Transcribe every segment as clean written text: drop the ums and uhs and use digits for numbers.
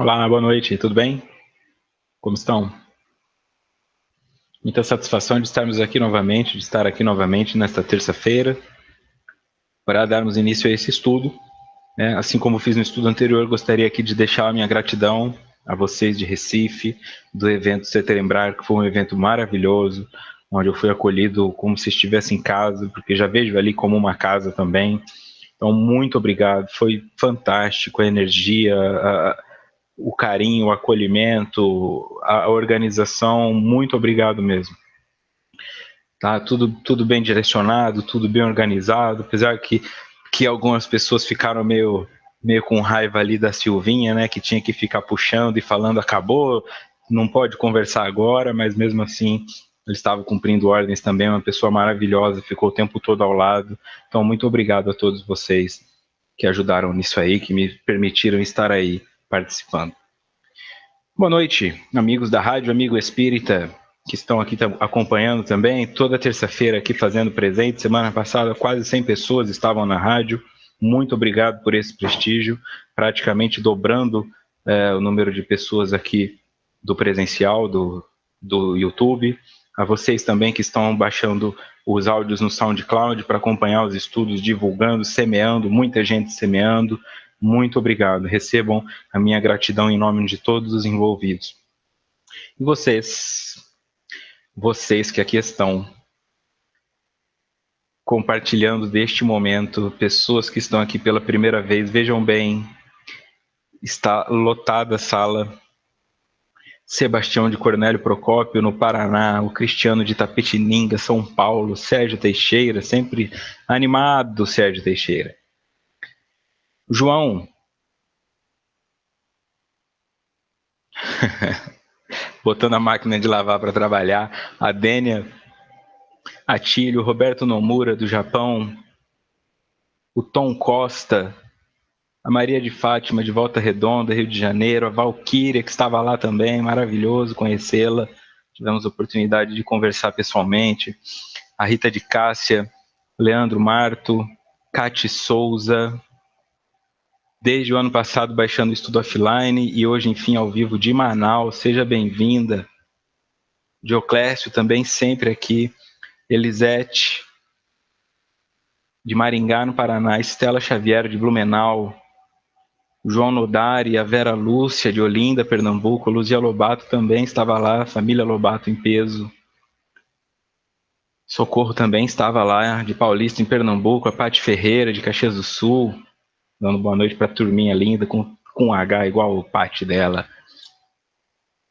Olá, boa noite, tudo bem? Como estão? Muita satisfação de estarmos aqui novamente, de estar aqui novamente nesta terça-feira para darmos início a esse estudo. Assim como fiz no estudo anterior, gostaria aqui de deixar a minha gratidão a vocês de Recife, do evento Setelembrar, que foi um evento maravilhoso, onde eu fui acolhido como se estivesse em casa, porque já vejo ali como uma casa também. Então, muito obrigado, foi fantástico a energia, o carinho, o acolhimento, a organização, muito obrigado mesmo. Tá tudo bem direcionado, tudo bem organizado, apesar que algumas pessoas ficaram meio com raiva ali da Silvinha, né, que tinha que ficar puxando e falando acabou, não pode conversar agora, mas mesmo assim ele estava cumprindo ordens também, uma pessoa maravilhosa, ficou o tempo todo ao lado. Então, muito obrigado a todos vocês que ajudaram nisso aí, que me permitiram estar aí participando. Boa noite, amigos da Rádio Amigo Espírita, que estão aqui acompanhando também, toda terça-feira aqui fazendo presente. Semana passada quase 100 pessoas estavam na rádio. Muito obrigado por esse prestígio, praticamente dobrando o número de pessoas aqui do presencial, do YouTube. A vocês também que estão baixando os áudios no SoundCloud para acompanhar os estudos, divulgando, semeando, muita gente semeando. Muito obrigado. Recebam a minha gratidão em nome de todos os envolvidos. E vocês que aqui estão compartilhando deste momento, pessoas que estão aqui pela primeira vez, vejam bem, está lotada a sala. Sebastião de Cornélio Procópio, no Paraná, o Cristiano de Tapetininga, São Paulo, Sérgio Teixeira, sempre animado, Sérgio Teixeira. João, botando a máquina de lavar para trabalhar, a Dênia, Atílio, Roberto Nomura, do Japão, o Tom Costa, a Maria de Fátima, de Volta Redonda, Rio de Janeiro, a Valquíria, que estava lá também, maravilhoso conhecê-la, tivemos a oportunidade de conversar pessoalmente, a Rita de Cássia, Leandro Marto, Cati Souza, desde o ano passado baixando o estudo offline e hoje, enfim, ao vivo de Manaus, seja bem-vinda. Dioclésio também sempre aqui, Elisete, de Maringá, no Paraná, Estela Xavier, de Blumenau, João Nodari, a Vera Lúcia, de Olinda, Pernambuco, Luzia Lobato também estava lá, família Lobato em peso. Socorro também estava lá, de Paulista, em Pernambuco, a Pati Ferreira, de Caxias do Sul, dando boa noite para a turminha linda, com H igual o Pati dela.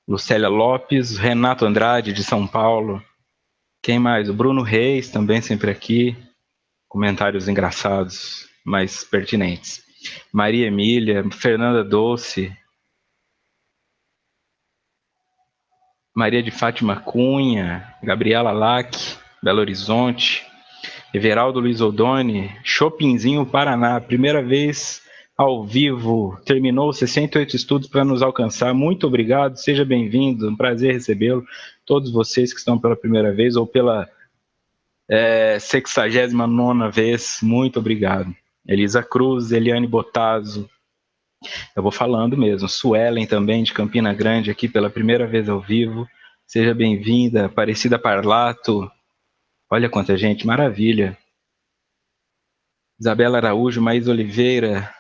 Lucélia Lopes, Renato Andrade, de São Paulo. Quem mais? O Bruno Reis, também sempre aqui. Comentários engraçados, mas pertinentes. Maria Emília, Fernanda Doce, Maria de Fátima Cunha, Gabriela Lac, Belo Horizonte, Everaldo Luiz Odoni, Chopinzinho Paraná, primeira vez ao vivo, terminou 68 estudos para nos alcançar. Muito obrigado, seja bem-vindo, um prazer recebê-lo. Todos vocês que estão pela primeira vez ou pela 69ª vez, muito obrigado. Elisa Cruz, Eliane Botazo, eu vou falando mesmo. Suelen também, de Campina Grande, aqui pela primeira vez ao vivo. Seja bem-vinda. Aparecida Parlato. Olha quanta gente, maravilha. Isabela Araújo, Maís Oliveira.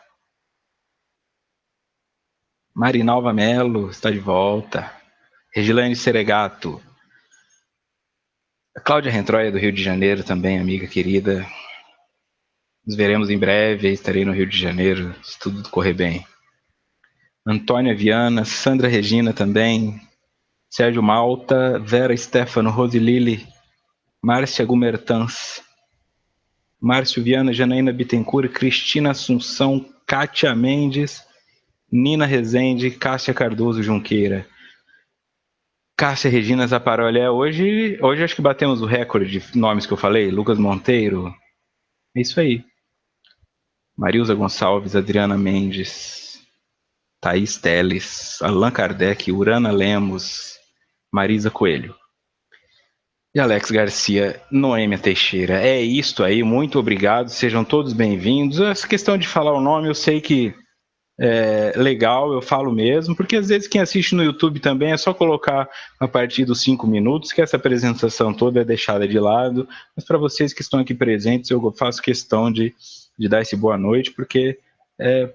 Marinalva Melo está de volta. Regilane Seregato. A Cláudia Rentroia, do Rio de Janeiro, também, amiga querida. Nos veremos em breve, estarei no Rio de Janeiro, se tudo correr bem. Antônia Viana, Sandra Regina também, Sérgio Malta, Vera Stefano, Rosilili, Márcia Gumertans, Márcio Viana, Janaína Bittencourt, Cristina Assunção, Kátia Mendes, Nina Rezende, Cássia Cardoso Junqueira, Cássia Regina Zaparoli. Hoje acho que batemos o recorde de nomes que eu falei. Lucas Monteiro, é isso aí. Marilza Gonçalves, Adriana Mendes, Thaís Teles, Allan Kardec, Urana Lemos, Marisa Coelho. E Alex Garcia, Noêmia Teixeira. É isto aí, muito obrigado, sejam todos bem-vindos. Essa questão de falar o nome, eu sei que legal, eu falo mesmo, porque às vezes quem assiste no YouTube também é só colocar a partir dos 5 minutos, que essa apresentação toda é deixada de lado, mas para vocês que estão aqui presentes, eu faço questão de dar esse boa noite, porque é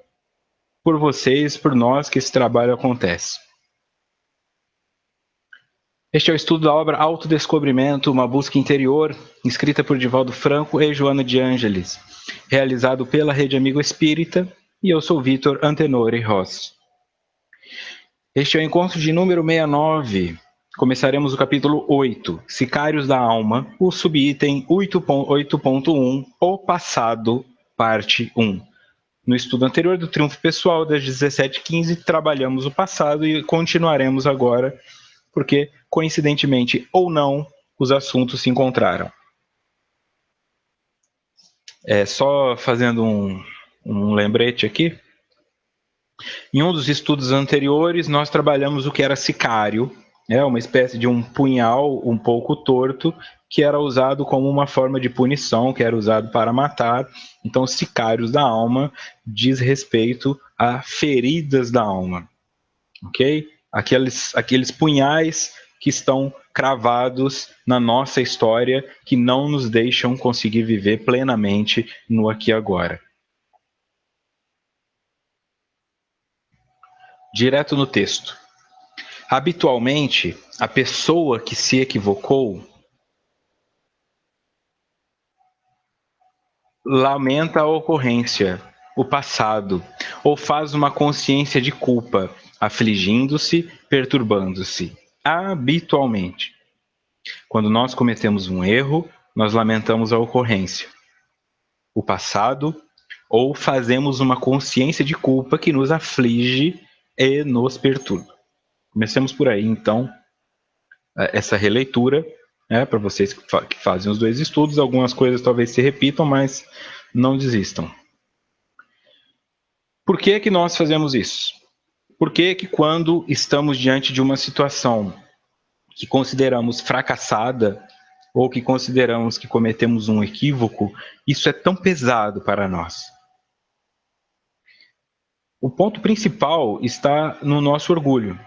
por vocês, por nós que esse trabalho acontece. Este é o estudo da obra Autodescobrimento, uma busca interior, escrita por Divaldo Franco e Joana de Ângeles, realizado pela Rede Amigo Espírita, e eu sou Vitor Antenori Rossi. Este é o encontro de número 69. Começaremos o capítulo 8, Sicários da Alma, o subitem 8.1, O Passado, parte 1. No estudo anterior do Triunfo Pessoal, das 17h15, trabalhamos o passado e continuaremos agora, porque, coincidentemente ou não, os assuntos se encontraram. Só fazendo um lembrete aqui. Em um dos estudos anteriores, nós trabalhamos o que era sicário, uma espécie de um punhal um pouco torto, que era usado como uma forma de punição, que era usado para matar. Então, sicários da alma diz respeito a feridas da alma, ok? Aqueles punhais que estão cravados na nossa história, que não nos deixam conseguir viver plenamente no aqui e agora. Direto no texto. Habitualmente, a pessoa que se equivocou lamenta a ocorrência, o passado, ou faz uma consciência de culpa, afligindo-se, perturbando-se. Habitualmente. Quando nós cometemos um erro, nós lamentamos a ocorrência, o passado, ou fazemos uma consciência de culpa que nos aflige e nos perturba. Comecemos por aí, então, essa releitura, para vocês que fazem os dois estudos. Algumas coisas talvez se repitam, mas não desistam. Por que que nós fazemos isso? Por que que quando estamos diante de uma situação que consideramos fracassada, ou que consideramos que cometemos um equívoco, isso é tão pesado para nós? O ponto principal está no nosso orgulho.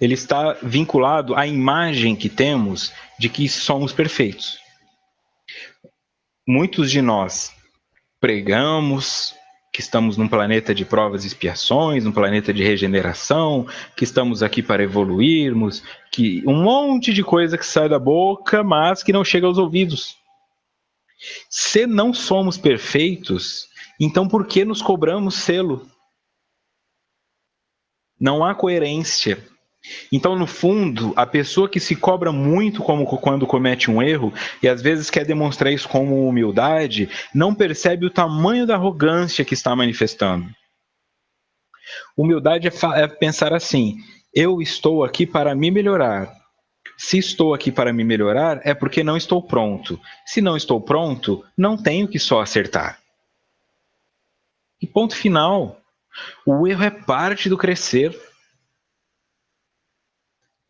Ele está vinculado à imagem que temos de que somos perfeitos. Muitos de nós pregamos que estamos num planeta de provas e expiações, num planeta de regeneração, que estamos aqui para evoluirmos, que um monte de coisa que sai da boca, mas que não chega aos ouvidos. Se não somos perfeitos, então por que nos cobramos sê-lo? Não há coerência. Então, no fundo, a pessoa que se cobra muito quando comete um erro, e às vezes quer demonstrar isso como humildade, não percebe o tamanho da arrogância que está manifestando. Humildade é pensar assim: eu estou aqui para me melhorar. Se estou aqui para me melhorar, é porque não estou pronto. Se não estou pronto, não tenho que só acertar. E ponto final. O erro é parte do crescer.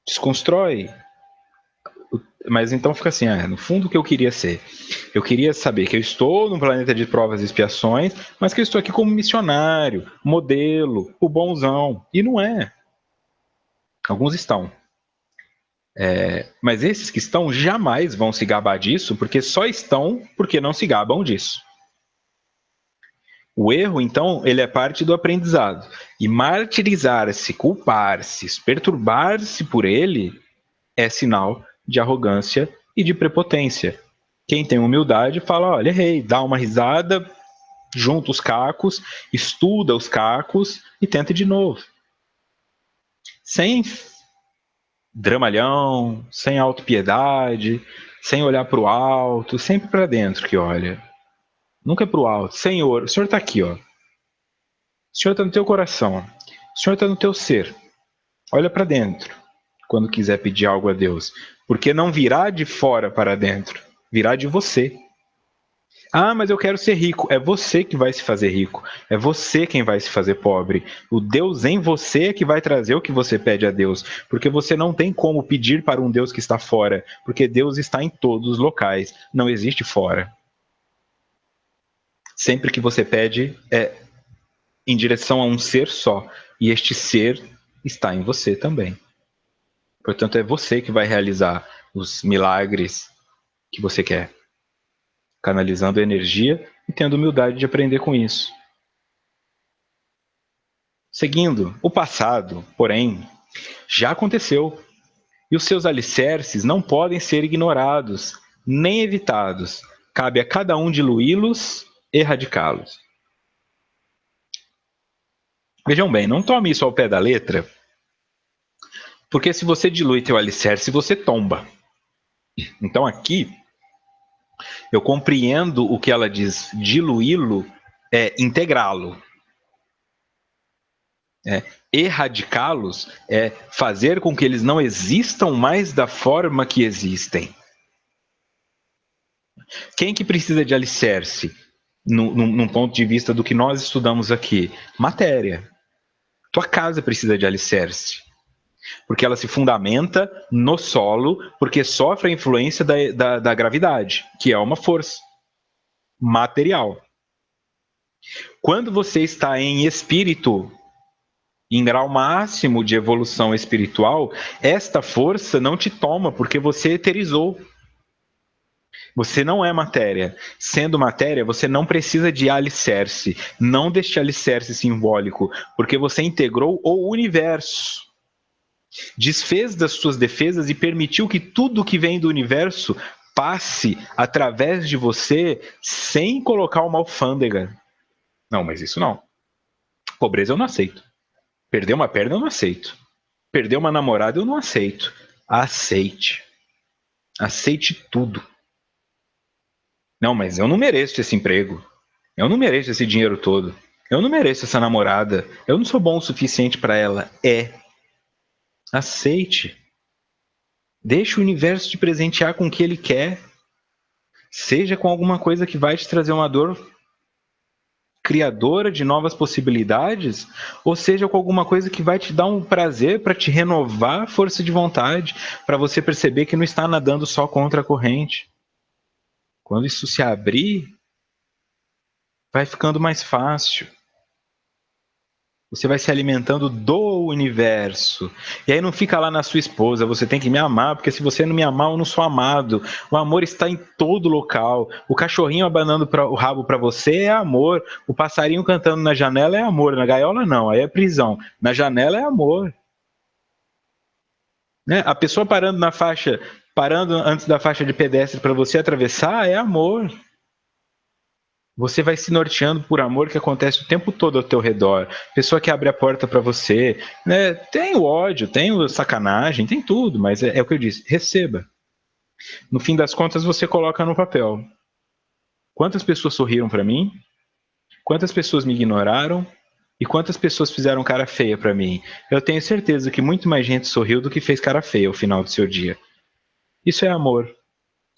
Desconstrói. Mas então fica assim, no fundo o que eu queria ser? Eu queria saber que eu estou num planeta de provas e expiações, mas que eu estou aqui como missionário, modelo, o bonzão. E não é. Alguns estão. Mas esses que estão jamais vão se gabar disso, porque só estão porque não se gabam disso. O erro, então, ele é parte do aprendizado. E martirizar-se, culpar-se, perturbar-se por ele é sinal de arrogância e de prepotência. Quem tem humildade fala: olha, errei, dá uma risada, junta os cacos, estuda os cacos e tenta de novo. Sem dramalhão, sem autopiedade, sem olhar para o alto, sempre para dentro que olha. Nunca é para o alto. Senhor, o Senhor está aqui, ó. O Senhor está no teu coração. O Senhor está no teu ser. Olha para dentro quando quiser pedir algo a Deus. Porque não virá de fora para dentro. Virá de você. Ah, mas eu quero ser rico. É você que vai se fazer rico. É você quem vai se fazer pobre. O Deus em você é que vai trazer o que você pede a Deus. Porque você não tem como pedir para um Deus que está fora. Porque Deus está em todos os locais. Não existe fora. Sempre que você pede, em direção a um ser só. E este ser está em você também. Portanto, é você que vai realizar os milagres que você quer, canalizando energia e tendo humildade de aprender com isso. Seguindo, o passado, porém, já aconteceu. E os seus alicerces não podem ser ignorados, nem evitados. Cabe a cada um diluí-los e erradicá-los. Vejam bem, não tome isso ao pé da letra, porque se você dilui teu alicerce, você tomba. Então aqui, eu compreendo o que ela diz, diluí-lo é integrá-lo. Erradicá-los é fazer com que eles não existam mais da forma que existem. Quem que precisa de alicerce, num ponto de vista do que nós estudamos aqui? Matéria. Tua casa precisa de alicerce, porque ela se fundamenta no solo, porque sofre a influência da gravidade, que é uma força material. Quando você está em espírito, em grau máximo de evolução espiritual, esta força não te toma, porque você eterizou. Você não é matéria. Sendo matéria, você não precisa de alicerce, não deste alicerce simbólico, porque você integrou o universo. Desfez das suas defesas e permitiu que tudo que vem do universo passe através de você sem colocar uma alfândega. Não, mas isso não. Pobreza eu não aceito. Perder uma perna eu não aceito. Perder uma namorada eu não aceito. Aceite. Aceite tudo. Não, mas eu não mereço esse emprego. Eu não mereço esse dinheiro todo. Eu não mereço essa namorada. Eu não sou bom o suficiente para ela. Aceite. Deixe o universo te presentear com o que ele quer. Seja com alguma coisa que vai te trazer uma dor criadora de novas possibilidades, ou seja com alguma coisa que vai te dar um prazer para te renovar a força de vontade, para você perceber que não está nadando só contra a corrente. Quando isso se abrir, vai ficando mais fácil. Você vai se alimentando do universo. E aí não fica lá na sua esposa, você tem que me amar, porque se você não me amar, eu não sou amado. O amor está em todo local. O cachorrinho abanando o rabo para você é amor. O passarinho cantando na janela é amor. Na gaiola não, aí é prisão. Na janela é amor. Né? A pessoa parando na faixa, parando antes da faixa de pedestre para você atravessar é amor. Você vai se norteando por amor que acontece o tempo todo ao teu redor. Pessoa que abre a porta para você, né? Tem o ódio, tem o sacanagem, tem tudo, mas é o que eu disse, receba. No fim das contas, você coloca no papel. Quantas pessoas sorriram para mim? Quantas pessoas me ignoraram? E quantas pessoas fizeram cara feia para mim? Eu tenho certeza que muito mais gente sorriu do que fez cara feia ao final do seu dia. Isso é amor.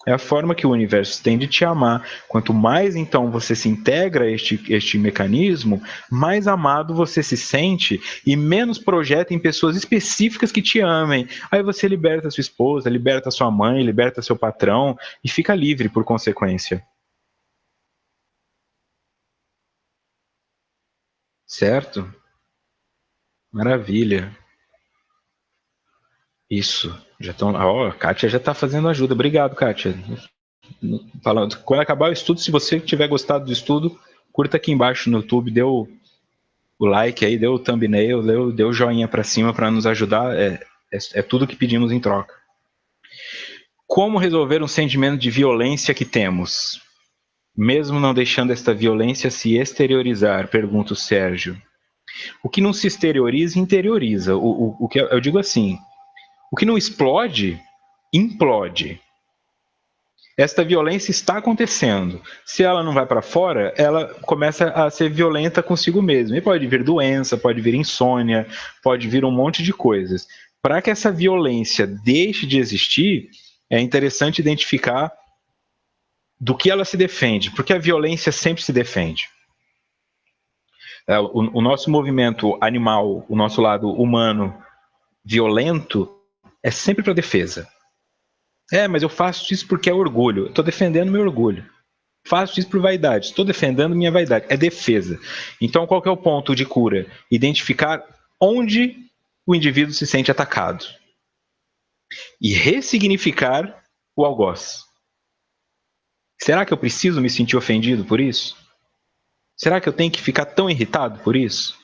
É a forma que o universo tem de te amar. Quanto mais então você se integra a este mecanismo, mais amado você se sente e menos projeta em pessoas específicas que te amem. Aí você liberta sua esposa, liberta sua mãe, liberta seu patrão e fica livre por consequência. Certo? Maravilha. Isso. Já estão. Ó, a Kátia já está fazendo ajuda. Obrigado, Kátia. Falando, quando acabar o estudo, se você tiver gostado do estudo, curta aqui embaixo no YouTube, dê o like aí, dê o thumbnail, dê o joinha para cima para nos ajudar. É tudo que pedimos em troca. Como resolver um sentimento de violência que temos? Mesmo não deixando esta violência se exteriorizar, pergunta o Sérgio. O que não se exterioriza, interioriza. O que eu digo assim, o que não explode, implode. Esta violência está acontecendo. Se ela não vai para fora, ela começa a ser violenta consigo mesma. E pode vir doença, pode vir insônia, pode vir um monte de coisas. Para que essa violência deixe de existir, é interessante identificar do que ela se defende, porque a violência sempre se defende. O nosso movimento animal, o nosso lado humano violento, é sempre para defesa. Mas eu faço isso porque é orgulho. Eu estou defendendo meu orgulho. faço isso por vaidade, estou defendendo minha vaidade, é defesa. Então, qual que é o ponto de cura? Identificar onde o indivíduo se sente atacado e ressignificar o algoz. Será que eu preciso me sentir ofendido por isso? Será que eu tenho que ficar tão irritado por isso?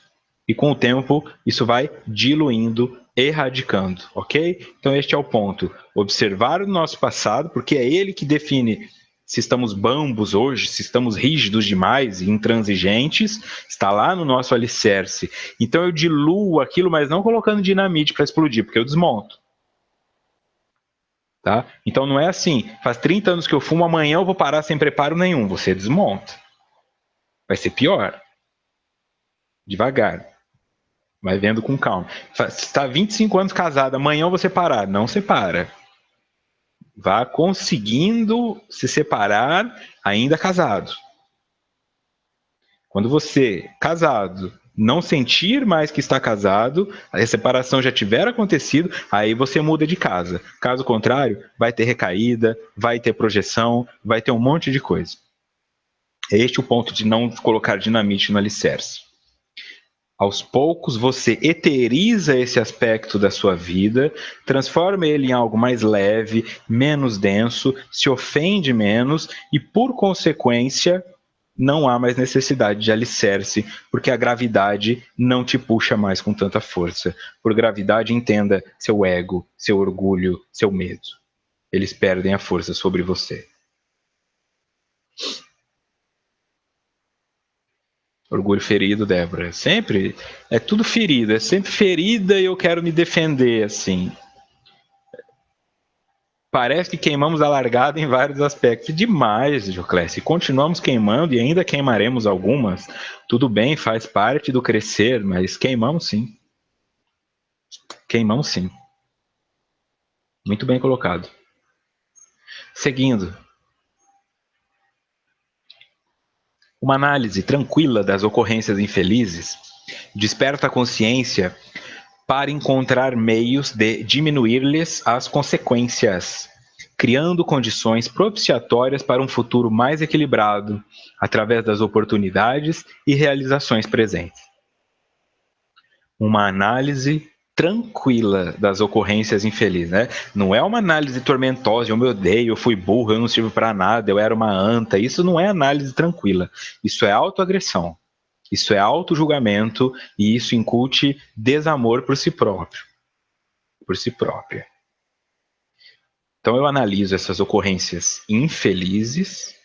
E com o tempo, isso vai diluindo, erradicando, ok? Então este é o ponto. Observar o nosso passado, porque é ele que define se estamos bambos hoje, se estamos rígidos demais e intransigentes, está lá no nosso alicerce. Então eu diluo aquilo, mas não colocando dinamite para explodir, porque eu desmonto. Tá? Então não é assim, faz 30 anos que eu fumo, amanhã eu vou parar sem preparo nenhum. Você desmonta. Vai ser pior. Devagar. Vai vendo com calma. Você está 25 anos casado, amanhã você parar. Não separa. Vá conseguindo se separar ainda casado. Quando você, casado, não sentir mais que está casado, a separação já tiver acontecido, aí você muda de casa. Caso contrário, vai ter recaída, vai ter projeção, vai ter um monte de coisa. É este o ponto de não colocar dinamite no alicerce. Aos poucos você eteriza esse aspecto da sua vida, transforma ele em algo mais leve, menos denso, se ofende menos e, por consequência, não há mais necessidade de alicerce, porque a gravidade não te puxa mais com tanta força. Por gravidade, entenda seu ego, seu orgulho, seu medo. Eles perdem a força sobre você. Orgulho ferido, Débora. Sempre é tudo ferido, é sempre ferida e eu quero me defender, assim. Parece que queimamos a largada em vários aspectos. Demais, Joclésio. Continuamos queimando e ainda queimaremos algumas. Tudo bem, faz parte do crescer, mas queimamos sim. Queimamos sim. Muito bem colocado. Seguindo. Uma análise tranquila das ocorrências infelizes desperta a consciência para encontrar meios de diminuir-lhes as consequências, criando condições propiciatórias para um futuro mais equilibrado, através das oportunidades e realizações presentes. Uma análise tranquila das ocorrências infelizes, né? Não é uma análise tormentosa, eu me odeio, eu fui burro, eu não sirvo para nada, eu era uma anta. Isso não é análise tranquila. Isso é autoagressão. Isso é autojulgamento e isso incute desamor por si próprio. Por si própria. Então eu analiso essas ocorrências infelizes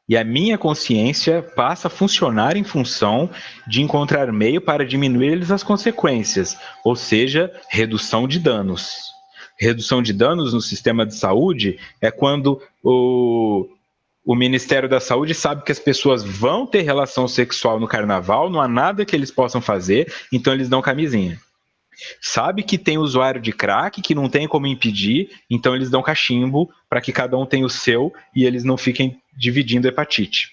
e a minha consciência passa a funcionar em função de encontrar meio para diminuir-lhes as consequências, ou seja, redução de danos. Redução de danos no sistema de saúde é quando o Ministério da Saúde sabe que as pessoas vão ter relação sexual no carnaval, não há nada que eles possam fazer, então eles dão camisinha. Sabe que tem usuário de crack que não tem como impedir, então eles dão cachimbo para que cada um tenha o seu e eles não fiquem dividindo hepatite.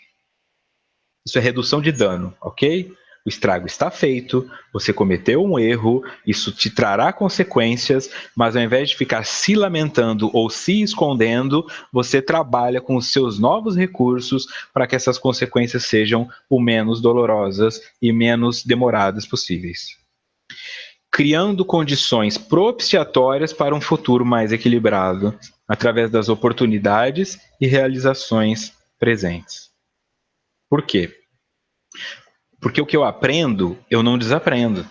Isso é redução de dano, ok? O estrago está feito, você cometeu um erro, isso te trará consequências, mas ao invés de ficar se lamentando ou se escondendo, você trabalha com os seus novos recursos para que essas consequências sejam o menos dolorosas e menos demoradas possíveis. Criando condições propiciatórias para um futuro mais equilibrado, através das oportunidades e realizações presentes. Por quê? Porque o que eu aprendo, eu não desaprendo.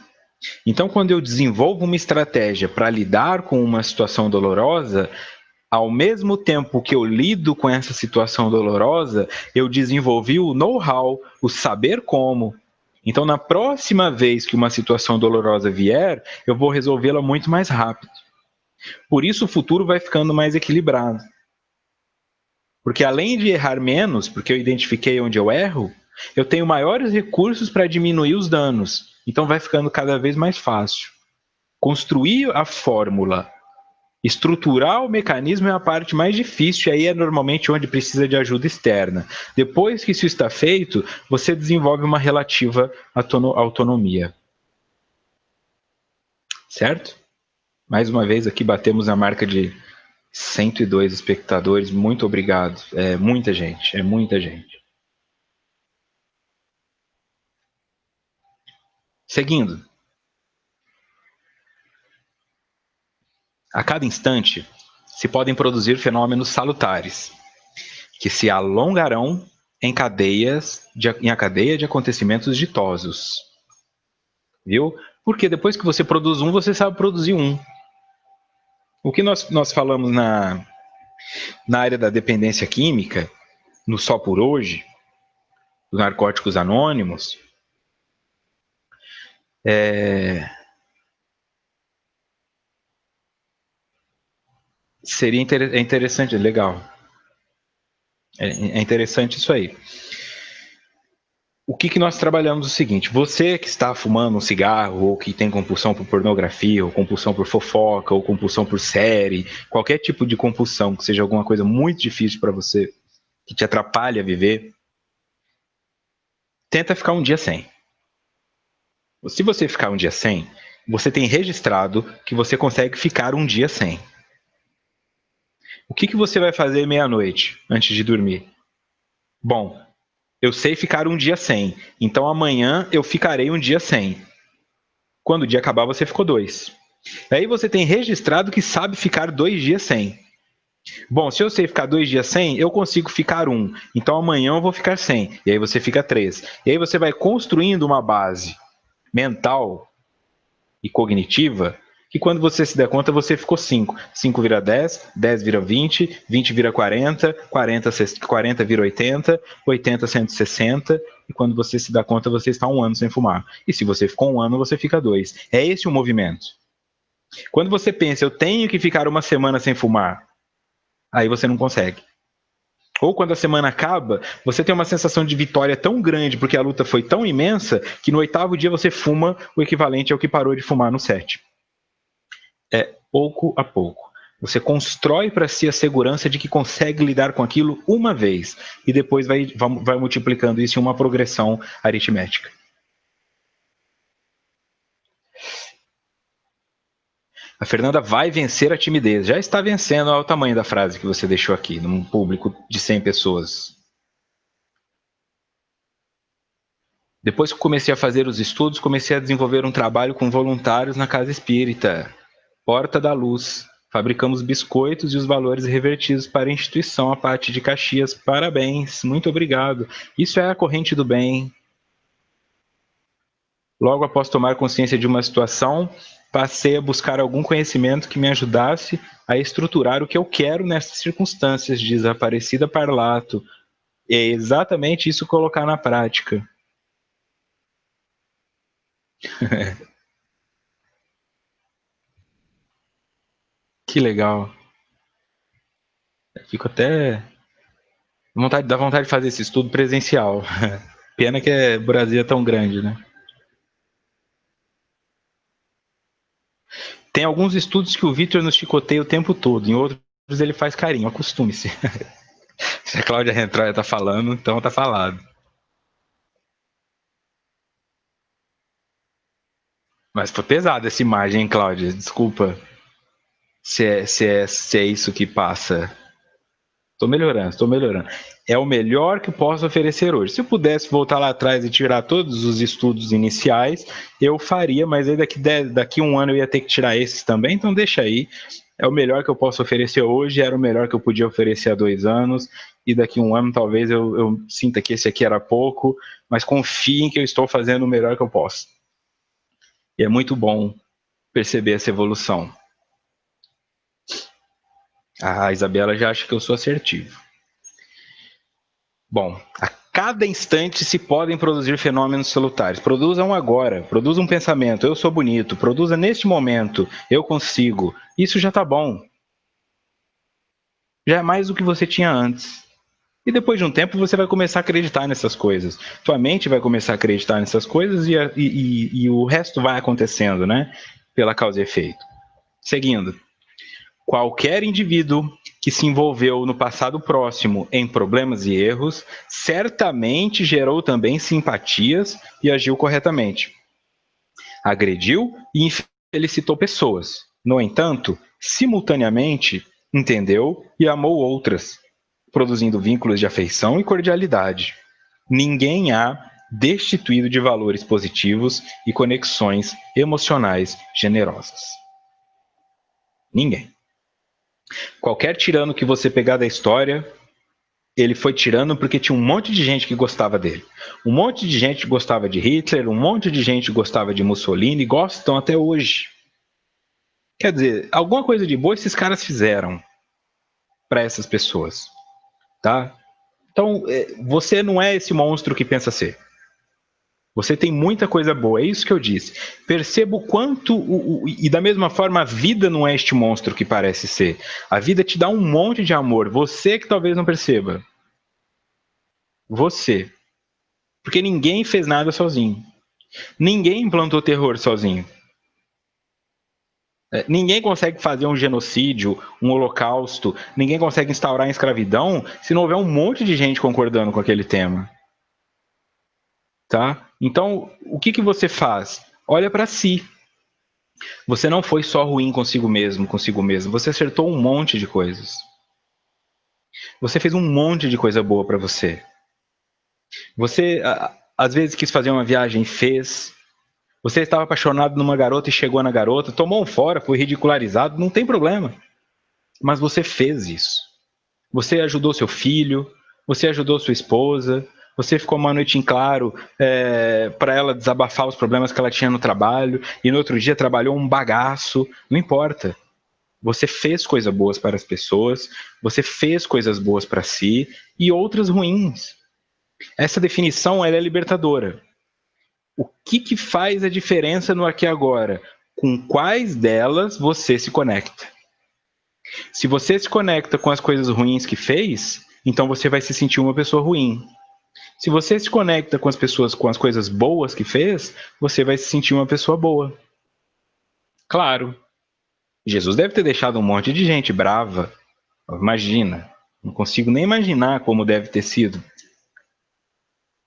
Então, quando eu desenvolvo uma estratégia para lidar com uma situação dolorosa, ao mesmo tempo que eu lido com essa situação dolorosa, eu desenvolvi o know-how, o saber como. Então, na próxima vez que uma situação dolorosa vier, eu vou resolvê-la muito mais rápido. Por isso, o futuro vai ficando mais equilibrado. Porque além de errar menos, porque eu identifiquei onde eu erro, eu tenho maiores recursos para diminuir os danos. Então, vai ficando cada vez mais fácil. Construir a fórmula, estruturar o mecanismo é a parte mais difícil, e aí é normalmente onde precisa de ajuda externa. Depois que isso está feito, você desenvolve uma relativa autonomia. Certo? Mais uma vez aqui batemos a marca de 102 espectadores, muito obrigado. É muita gente, é muita gente. Seguindo. A cada instante, se podem produzir fenômenos salutares, que se alongarão em a cadeia de acontecimentos ditosos. Viu? Porque depois que você produz um, você sabe produzir um. O que nós falamos na área da dependência química, no Só por Hoje, dos narcóticos anônimos, seria interessante, legal. É interessante isso aí. O que nós trabalhamos é o seguinte: você que está fumando um cigarro, ou que tem compulsão por pornografia, ou compulsão por fofoca, ou compulsão por série, qualquer tipo de compulsão, que seja alguma coisa muito difícil para você, que te atrapalhe a viver, tenta ficar um dia sem. Se você ficar um dia sem, você tem registrado que você consegue ficar um dia sem. O que você vai fazer meia-noite, antes de dormir? Bom, eu sei ficar um dia sem, então amanhã eu ficarei um dia sem. Quando o dia acabar, você ficou 2. Aí você tem registrado que sabe ficar 2 dias sem. Bom, se eu sei ficar 2 dias sem, eu consigo ficar 1. Então amanhã eu vou ficar 100. E aí você fica 3. E aí você vai construindo uma base mental e cognitiva que quando você se der conta, você ficou 5. 5 vira 10, 10 vira 20, 20 vira 40, 40 vira 80, 80 160, e quando você se dá conta, você está 1 ano sem fumar. E se você ficou 1 ano, você fica 2. É esse o movimento. Quando você pensa, eu tenho que ficar 1 semana sem fumar, aí você não consegue. Ou quando a semana acaba, você tem uma sensação de vitória tão grande porque a luta foi tão imensa que no 8º dia você fuma o equivalente ao que parou de fumar no 7º. É pouco a pouco. Você constrói para si a segurança de que consegue lidar com aquilo uma vez e depois vai multiplicando isso em uma progressão aritmética. A Fernanda vai vencer a timidez. Já está vencendo. Olha o tamanho da frase que você deixou aqui, num público de 100 pessoas. Depois que comecei a fazer os estudos, comecei a desenvolver um trabalho com voluntários na Casa Espírita, Porta da Luz. Fabricamos biscoitos e os valores revertidos para a instituição, a Pati de Caxias. Parabéns, muito obrigado. Isso é a corrente do bem. Logo após tomar consciência de uma situação, passei a buscar algum conhecimento que me ajudasse a estruturar o que eu quero nessas circunstâncias, diz a Aparecida Parlato. E é exatamente isso colocar na prática. Que legal. Fico até dá vontade de fazer esse estudo presencial. Pena que o Brasil é tão grande, né? Tem alguns estudos que o Victor nos chicoteia o tempo todo, em outros ele faz carinho, acostume-se. Se a Cláudia Rentroia tá falando, então tá falado. Mas foi pesada essa imagem, hein, Cláudia? Desculpa se é isso que passa. Estou melhorando, estou melhorando. É o melhor que posso oferecer hoje. Se eu pudesse voltar lá atrás e tirar todos os estudos iniciais, eu faria, mas aí daqui 1 ano eu ia ter que tirar esses também, então deixa aí. É o melhor que eu posso oferecer hoje, era o melhor que eu podia oferecer há 2 anos, e daqui 1 ano talvez eu sinta que esse aqui era pouco, mas confiem que eu estou fazendo o melhor que eu posso. E é muito bom perceber essa evolução. A Isabela já acha que eu sou assertivo. Bom, a cada instante se podem produzir fenômenos salutares. Produza um agora, produza um pensamento, eu sou bonito, produza neste momento, eu consigo. Isso já está bom. Já é mais do que você tinha antes. E depois de um tempo você vai começar a acreditar nessas coisas. Tua mente vai começar a acreditar nessas coisas e o resto vai acontecendo, né? Pela causa e efeito. Seguindo. Qualquer indivíduo que se envolveu no passado próximo em problemas e erros certamente gerou também simpatias e agiu corretamente. Agrediu e infelicitou pessoas. No entanto, simultaneamente, entendeu e amou outras, produzindo vínculos de afeição e cordialidade. Ninguém há destituído de valores positivos e conexões emocionais generosas. Ninguém. Qualquer tirano que você pegar da história, ele foi tirano porque tinha um monte de gente que gostava dele. Um monte de gente gostava de Hitler, um monte de gente gostava de Mussolini, gostam até hoje. Quer dizer, alguma coisa de boa esses caras fizeram para essas pessoas, tá? Então, você não é esse monstro que pensa ser. Você tem muita coisa boa, é isso que eu disse. Perceba o quanto, e da mesma forma, a vida não é este monstro que parece ser. A vida te dá um monte de amor, você que talvez não perceba. Você. Porque ninguém fez nada sozinho. Ninguém implantou terror sozinho. Ninguém consegue fazer um genocídio, um holocausto, ninguém consegue instaurar a escravidão se não houver um monte de gente concordando com aquele tema. Tá? Então, o que você faz? Olha para si. Você não foi só ruim consigo mesmo, você acertou um monte de coisas. Você fez um monte de coisa boa para você. Você, às vezes, quis fazer uma viagem, fez. Você estava apaixonado numa garota e chegou na garota, tomou um fora, foi ridicularizado, não tem problema. Mas você fez isso. Você ajudou seu filho, você ajudou sua esposa, você ficou uma noite em claro para ela desabafar os problemas que ela tinha no trabalho, e no outro dia trabalhou um bagaço, não importa. Você fez coisas boas para as pessoas, você fez coisas boas para si e outras ruins. Essa definição ela é libertadora. O que faz a diferença no aqui e agora? Com quais delas você se conecta? Se você se conecta com as coisas ruins que fez, então você vai se sentir uma pessoa ruim. Se você se conecta com as pessoas, com as coisas boas que fez, você vai se sentir uma pessoa boa. Claro, Jesus deve ter deixado um monte de gente brava. Imagina, não consigo nem imaginar como deve ter sido.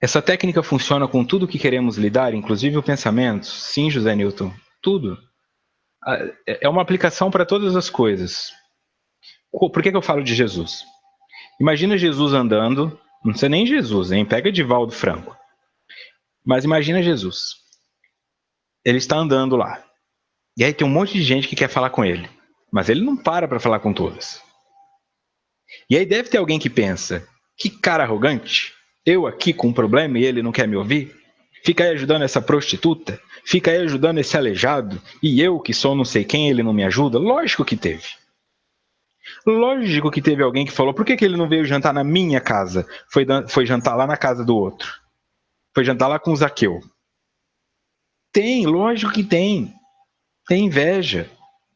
Essa técnica funciona com tudo que queremos lidar, inclusive o pensamento? Sim, José Newton, tudo. É uma aplicação para todas as coisas. Por que eu falo de Jesus? Imagina Jesus andando, não sei nem Jesus, hein? Pega Divaldo Franco. Mas imagina Jesus. Ele está andando lá. E aí tem um monte de gente que quer falar com ele. Mas ele não para falar com todas. E aí deve ter alguém que pensa, que cara arrogante, eu aqui com um problema e ele não quer me ouvir? Fica aí ajudando essa prostituta? Fica aí ajudando esse aleijado? E eu que sou não sei quem, ele não me ajuda? Lógico que teve. Lógico que teve alguém que falou, por que ele não veio jantar na minha casa? Foi jantar lá na casa do outro. Foi jantar lá com o Zaqueu. Tem, lógico que tem. Tem inveja.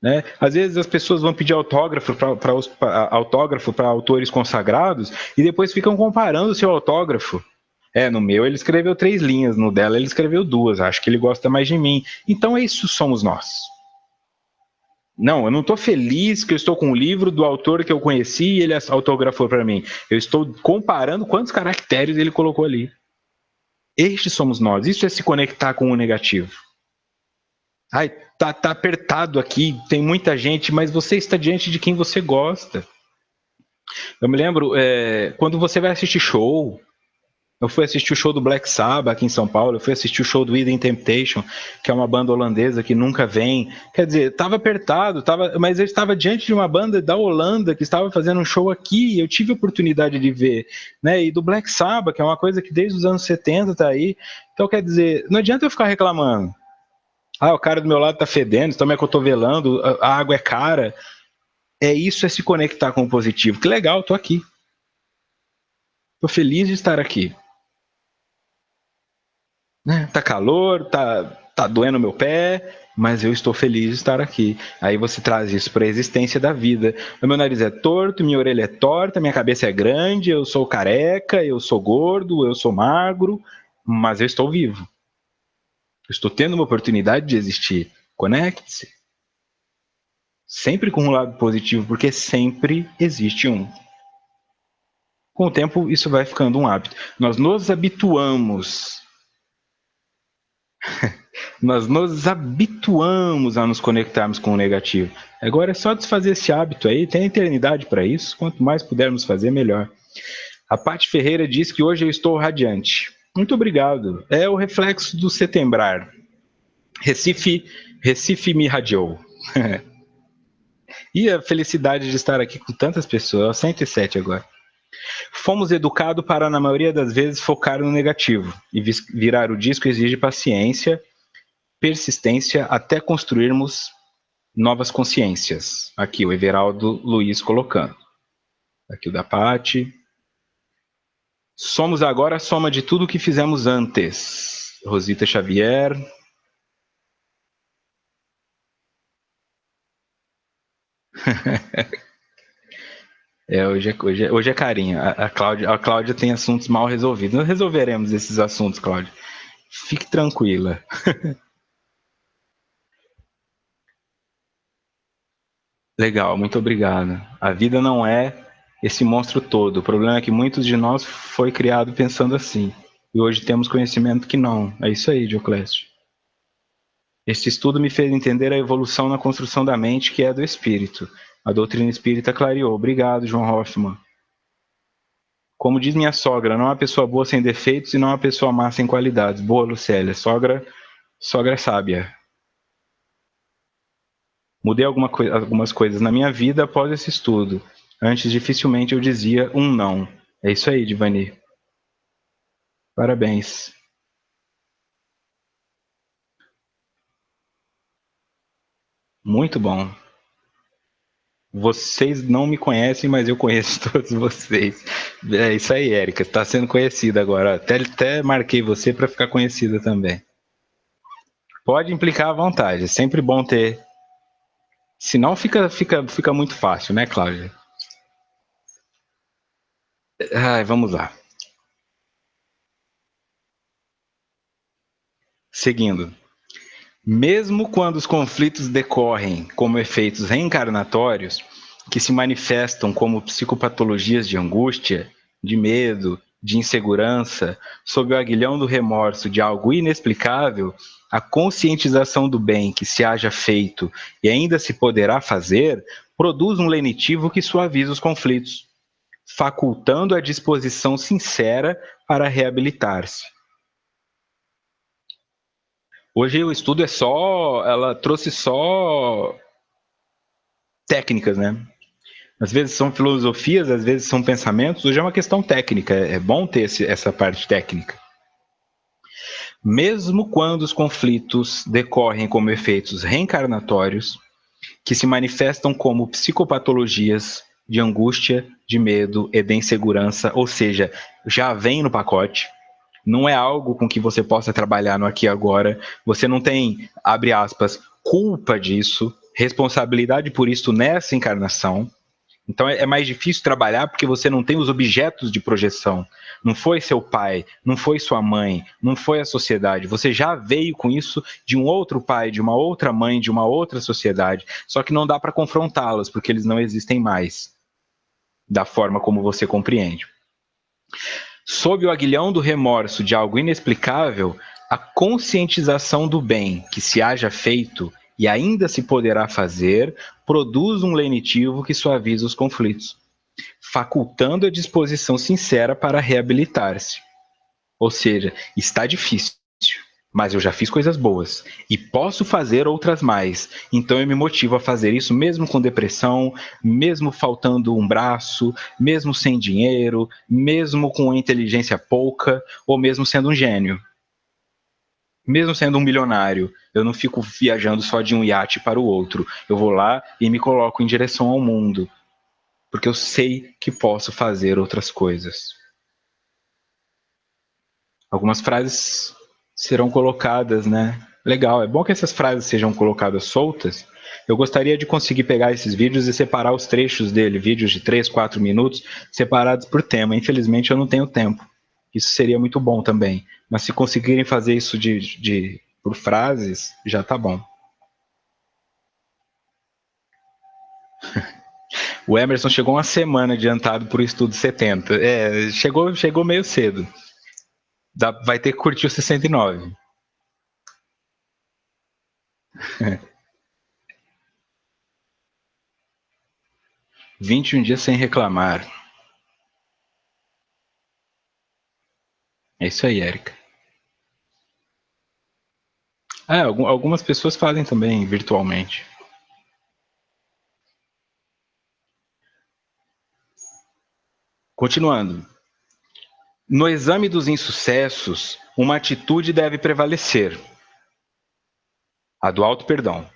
Né? Às vezes as pessoas vão pedir autógrafo para autores consagrados e depois ficam comparando o seu autógrafo. No meu ele escreveu 3 linhas, no dela ele escreveu 2, acho que ele gosta mais de mim. Então isso somos nós. Não, eu não estou feliz que eu estou com um livro do autor que eu conheci e ele autografou para mim. Eu estou comparando quantos caracteres ele colocou ali. Estes somos nós, isso é se conectar com o negativo. Ai, tá apertado aqui, tem muita gente, mas você está diante de quem você gosta. Eu me lembro, quando você vai assistir show, eu fui assistir o show do Black Sabbath aqui em São Paulo, eu fui assistir o show do Hidden Temptation, que é uma banda holandesa que nunca vem. Quer dizer, estava apertado, mas eu estava diante de uma banda da Holanda que estava fazendo um show aqui, eu tive a oportunidade de ver, né? E do Black Sabbath, que é uma coisa que desde os anos 70 está aí. Então, quer dizer, não adianta eu ficar reclamando. O cara do meu lado tá fedendo, estão me acotovelando, a água é cara. Isso é se conectar com o positivo. Que legal, tô aqui. Tô feliz de estar aqui. Né? Tá calor, tá doendo meu pé, mas eu estou feliz de estar aqui. Aí você traz isso para a existência da vida. O meu nariz é torto, minha orelha é torta, minha cabeça é grande, eu sou careca, eu sou gordo, eu sou magro, mas eu estou vivo. Eu estou tendo uma oportunidade de existir. Conecte-se. Sempre com um lado positivo, porque sempre existe um. Com o tempo, isso vai ficando um hábito. Nós nos habituamos Nós nos habituamos a nos conectarmos com o negativo. Agora é só desfazer esse hábito aí, tem a eternidade para isso. Quanto mais pudermos fazer, melhor. A Paty Ferreira diz que hoje eu estou radiante. Muito obrigado. É o reflexo do setembrar. Recife me radiou. E a felicidade de estar aqui com tantas pessoas. 107 agora. Fomos educados para, na maioria das vezes, focar no negativo. E virar o disco exige paciência, persistência, até construirmos novas consciências. Aqui o Everaldo Luiz colocando. Aqui o da Paty. Somos agora a soma de tudo o que fizemos antes. Rosita Xavier. Hoje é carinho. A Cláudia tem assuntos mal resolvidos. Nós resolveremos esses assuntos, Cláudia. Fique tranquila. Legal, muito obrigado. A vida não é esse monstro todo. O problema é que muitos de nós foi criado pensando assim. E hoje temos conhecimento que não. É isso aí, Dioclésio. Este estudo me fez entender a evolução na construção da mente, que é do espírito. A doutrina espírita clareou. Obrigado, João Hoffman. Como diz minha sogra, não há pessoa boa sem defeitos e não há pessoa má sem qualidades. Boa, Lucélia. Sogra sábia. Mudei algumas coisas na minha vida após esse estudo. Antes, dificilmente eu dizia um não. É isso aí, Divani. Parabéns. Muito bom. Vocês não me conhecem, mas eu conheço todos vocês. É isso aí, Érica. Está sendo conhecida agora. Até marquei você para ficar conhecida também. Pode implicar à vontade. É sempre bom ter. Senão fica muito fácil, né, Cláudia? Ai, vamos lá. Seguindo. Mesmo quando os conflitos decorrem como efeitos reencarnatórios, que se manifestam como psicopatologias de angústia, de medo, de insegurança, sob o aguilhão do remorso de algo inexplicável, a conscientização do bem que se haja feito e ainda se poderá fazer produz um lenitivo que suaviza os conflitos, facultando a disposição sincera para reabilitar-se. Hoje o estudo ela trouxe só técnicas, né? Às vezes são filosofias, às vezes são pensamentos. Hoje é uma questão técnica, é bom ter essa parte técnica. Mesmo quando os conflitos decorrem como efeitos reencarnatórios, que se manifestam como psicopatologias de angústia, de medo e de insegurança, ou seja, já vem no pacote, não é algo com que você possa trabalhar no aqui e agora, você não tem, abre aspas, culpa disso, responsabilidade por isso nessa encarnação. Então é mais difícil trabalhar porque você não tem os objetos de projeção. Não foi seu pai, não foi sua mãe, não foi a sociedade. Você já veio com isso de um outro pai, de uma outra mãe, de uma outra sociedade. Só que não dá para confrontá-los porque eles não existem mais da forma como você compreende. Sob o aguilhão do remorso de algo inexplicável, a conscientização do bem que se haja feito e ainda se poderá fazer, produz um lenitivo que suaviza os conflitos, facultando a disposição sincera para reabilitar-se. Ou seja, está difícil, mas eu já fiz coisas boas e posso fazer outras mais. Então eu me motivo a fazer isso mesmo com depressão, mesmo faltando um braço, mesmo sem dinheiro, mesmo com inteligência pouca ou mesmo sendo um gênio. Mesmo sendo um milionário, eu não fico viajando só de um iate para o outro. Eu vou lá e me coloco em direção ao mundo, porque eu sei que posso fazer outras coisas. Algumas frases serão colocadas, né? Legal, é bom que essas frases sejam colocadas soltas. Eu gostaria de conseguir pegar esses vídeos e separar os trechos dele, vídeos de 3, 4 minutos, separados por tema. Infelizmente eu não tenho tempo. Isso seria muito bom também. Mas se conseguirem fazer isso por frases, já tá bom. O Emerson chegou uma semana adiantado por estudo 70. Chegou meio cedo. Vai ter que curtir o 69. "21 dias sem reclamar". É isso aí, Érica. Algumas pessoas fazem também virtualmente. Continuando. No exame dos insucessos, uma atitude deve prevalecer, a do auto-perdão,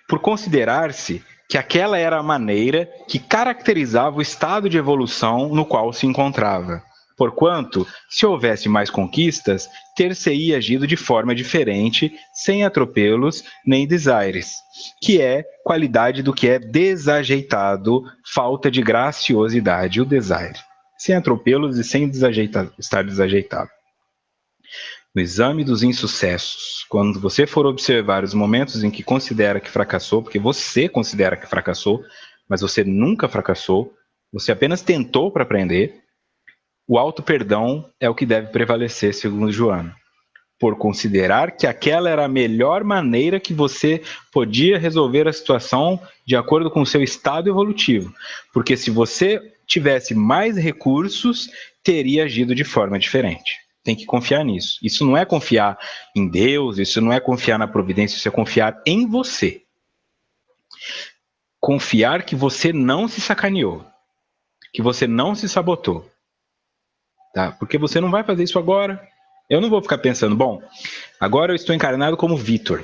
por considerar-se que aquela era a maneira que caracterizava o estado de evolução no qual se encontrava. Porquanto, se houvesse mais conquistas, ter-se-ia agido de forma diferente, sem atropelos nem desaires, que é qualidade do que é desajeitado, falta de graciosidade, o desaire. Sem atropelos e sem estar desajeitado. No exame dos insucessos, quando você for observar os momentos em que considera que fracassou, porque você considera que fracassou, mas você nunca fracassou, você apenas tentou para aprender, o auto-perdão é o que deve prevalecer, segundo Joana, por considerar que aquela era a melhor maneira que você podia resolver a situação de acordo com o seu estado evolutivo. Porque se você tivesse mais recursos, teria agido de forma diferente. Tem que confiar nisso. Isso não é confiar em Deus, isso não é confiar na providência, isso é confiar em você. Confiar que você não se sacaneou, que você não se sabotou. Tá? Porque você não vai fazer isso agora. Eu não vou ficar pensando, bom, agora eu estou encarnado como Vitor.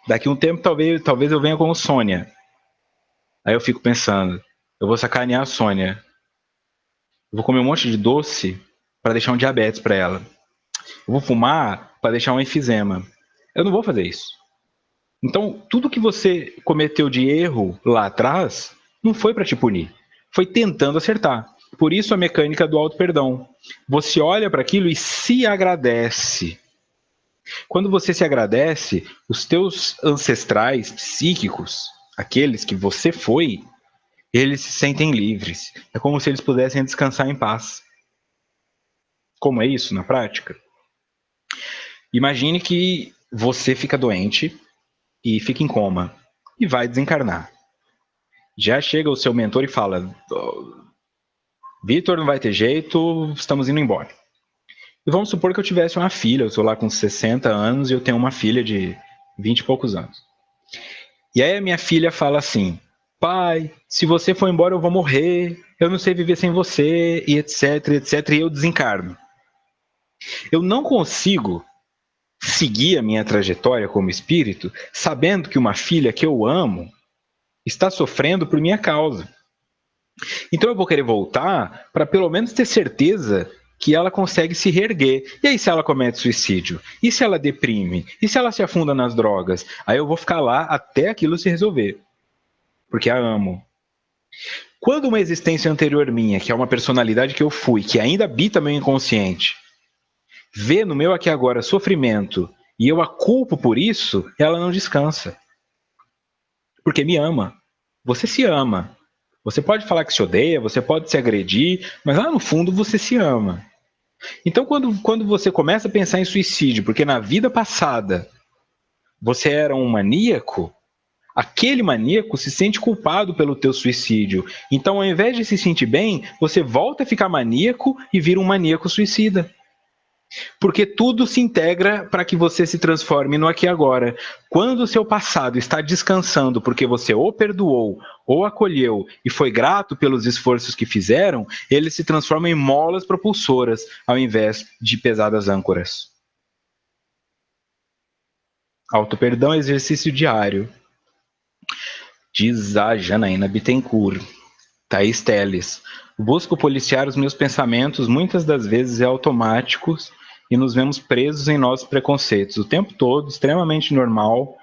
Daqui a um tempo talvez eu venha como Sônia. Aí eu fico pensando, eu vou sacanear a Sônia. Eu vou comer um monte de doce para deixar um diabetes para ela. Eu vou fumar para deixar um enfisema. Eu não vou fazer isso. Então, tudo que você cometeu de erro lá atrás não foi para te punir, foi tentando acertar. Por isso a mecânica do auto-perdão. Você olha para aquilo e se agradece. Quando você se agradece, os teus ancestrais psíquicos, aqueles que você foi, eles se sentem livres. É como se eles pudessem descansar em paz. Como é isso na prática? Imagine que você fica doente e fica em coma e vai desencarnar. Já chega o seu mentor e fala: Vitor, não vai ter jeito, estamos indo embora. E vamos supor que eu tivesse uma filha, eu estou lá com 60 anos e eu tenho uma filha de 20 e poucos anos. E aí a minha filha fala assim: pai, se você for embora eu vou morrer, eu não sei viver sem você, e etc, etc, e eu desencarno. Eu não consigo seguir a minha trajetória como espírito sabendo que uma filha que eu amo está sofrendo por minha causa. Então eu vou querer voltar para pelo menos ter certeza que ela consegue se reerguer. E aí se ela comete suicídio? E se ela deprime? E se ela se afunda nas drogas? Aí eu vou ficar lá até aquilo se resolver. Porque a amo. Quando uma existência anterior minha, que é uma personalidade que eu fui, que ainda habita meu inconsciente, vê no meu aqui agora sofrimento e eu a culpo por isso, ela não descansa. Porque me ama. Você se ama. Você pode falar que se odeia, você pode se agredir, mas lá no fundo você se ama. Então, quando você começa a pensar em suicídio, porque na vida passada você era um maníaco, aquele maníaco se sente culpado pelo teu suicídio. Então, ao invés de se sentir bem, você volta a ficar maníaco e vira um maníaco suicida. Porque tudo se integra para que você se transforme no aqui e agora. Quando o seu passado está descansando porque você ou perdoou, ou acolheu e foi grato pelos esforços que fizeram, ele se transforma em molas propulsoras ao invés de pesadas âncoras. Auto-perdão é exercício diário. Diz a Janaína Bittencourt. Thaís Teles. Busco policiar os meus pensamentos, muitas das vezes é automáticos, e nos vemos presos em nossos preconceitos o tempo todo, extremamente normal,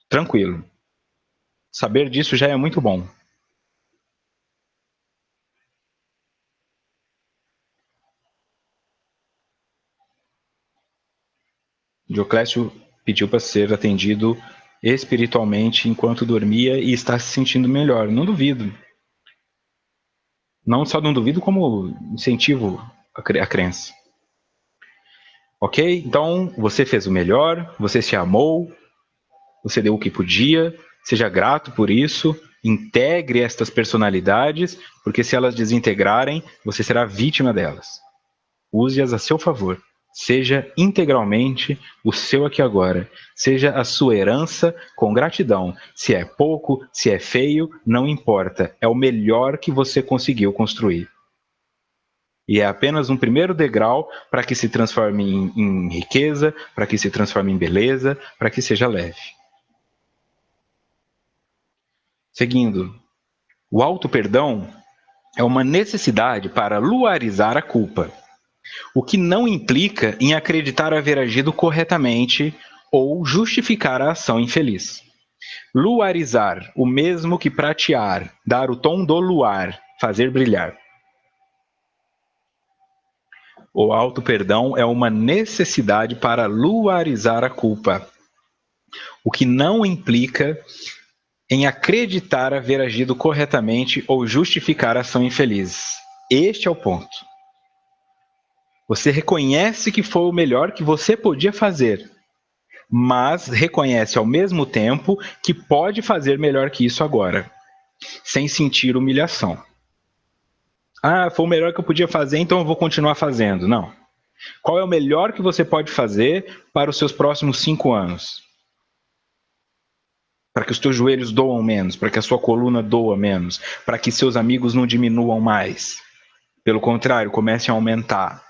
tranquilo. Saber disso já é muito bom. Dioclésio pediu para ser atendido espiritualmente enquanto dormia e está se sentindo melhor. Não duvido. Não só não duvido, como incentivo a crença. Ok? Então, você fez o melhor, você se amou, você deu o que podia, seja grato por isso, integre estas personalidades, porque se elas desintegrarem, você será vítima delas. Use-as a seu favor. Seja integralmente o seu aqui agora. Seja a sua herança com gratidão. Se é pouco, se é feio, não importa. É o melhor que você conseguiu construir. E é apenas um primeiro degrau para que se transforme em riqueza, para que se transforme em beleza, para que seja leve. Seguindo, o auto-perdão é uma necessidade para luarizar a culpa, o que não implica em acreditar haver agido corretamente ou justificar a ação infeliz. Luarizar, o mesmo que pratear, dar o tom do luar, fazer brilhar. O auto-perdão é uma necessidade para luarizar a culpa, o que não implica em acreditar haver agido corretamente ou justificar a ação infeliz. Este é o ponto. Você reconhece que foi o melhor que você podia fazer, mas reconhece ao mesmo tempo que pode fazer melhor que isso agora, sem sentir humilhação. Ah, foi o melhor que eu podia fazer, então eu vou continuar fazendo. Não. Qual é o melhor que você pode fazer para os seus próximos 5 anos? Para que os teus joelhos doam menos, para que a sua coluna doa menos, para que seus amigos não diminuam mais. Pelo contrário, comecem a aumentar.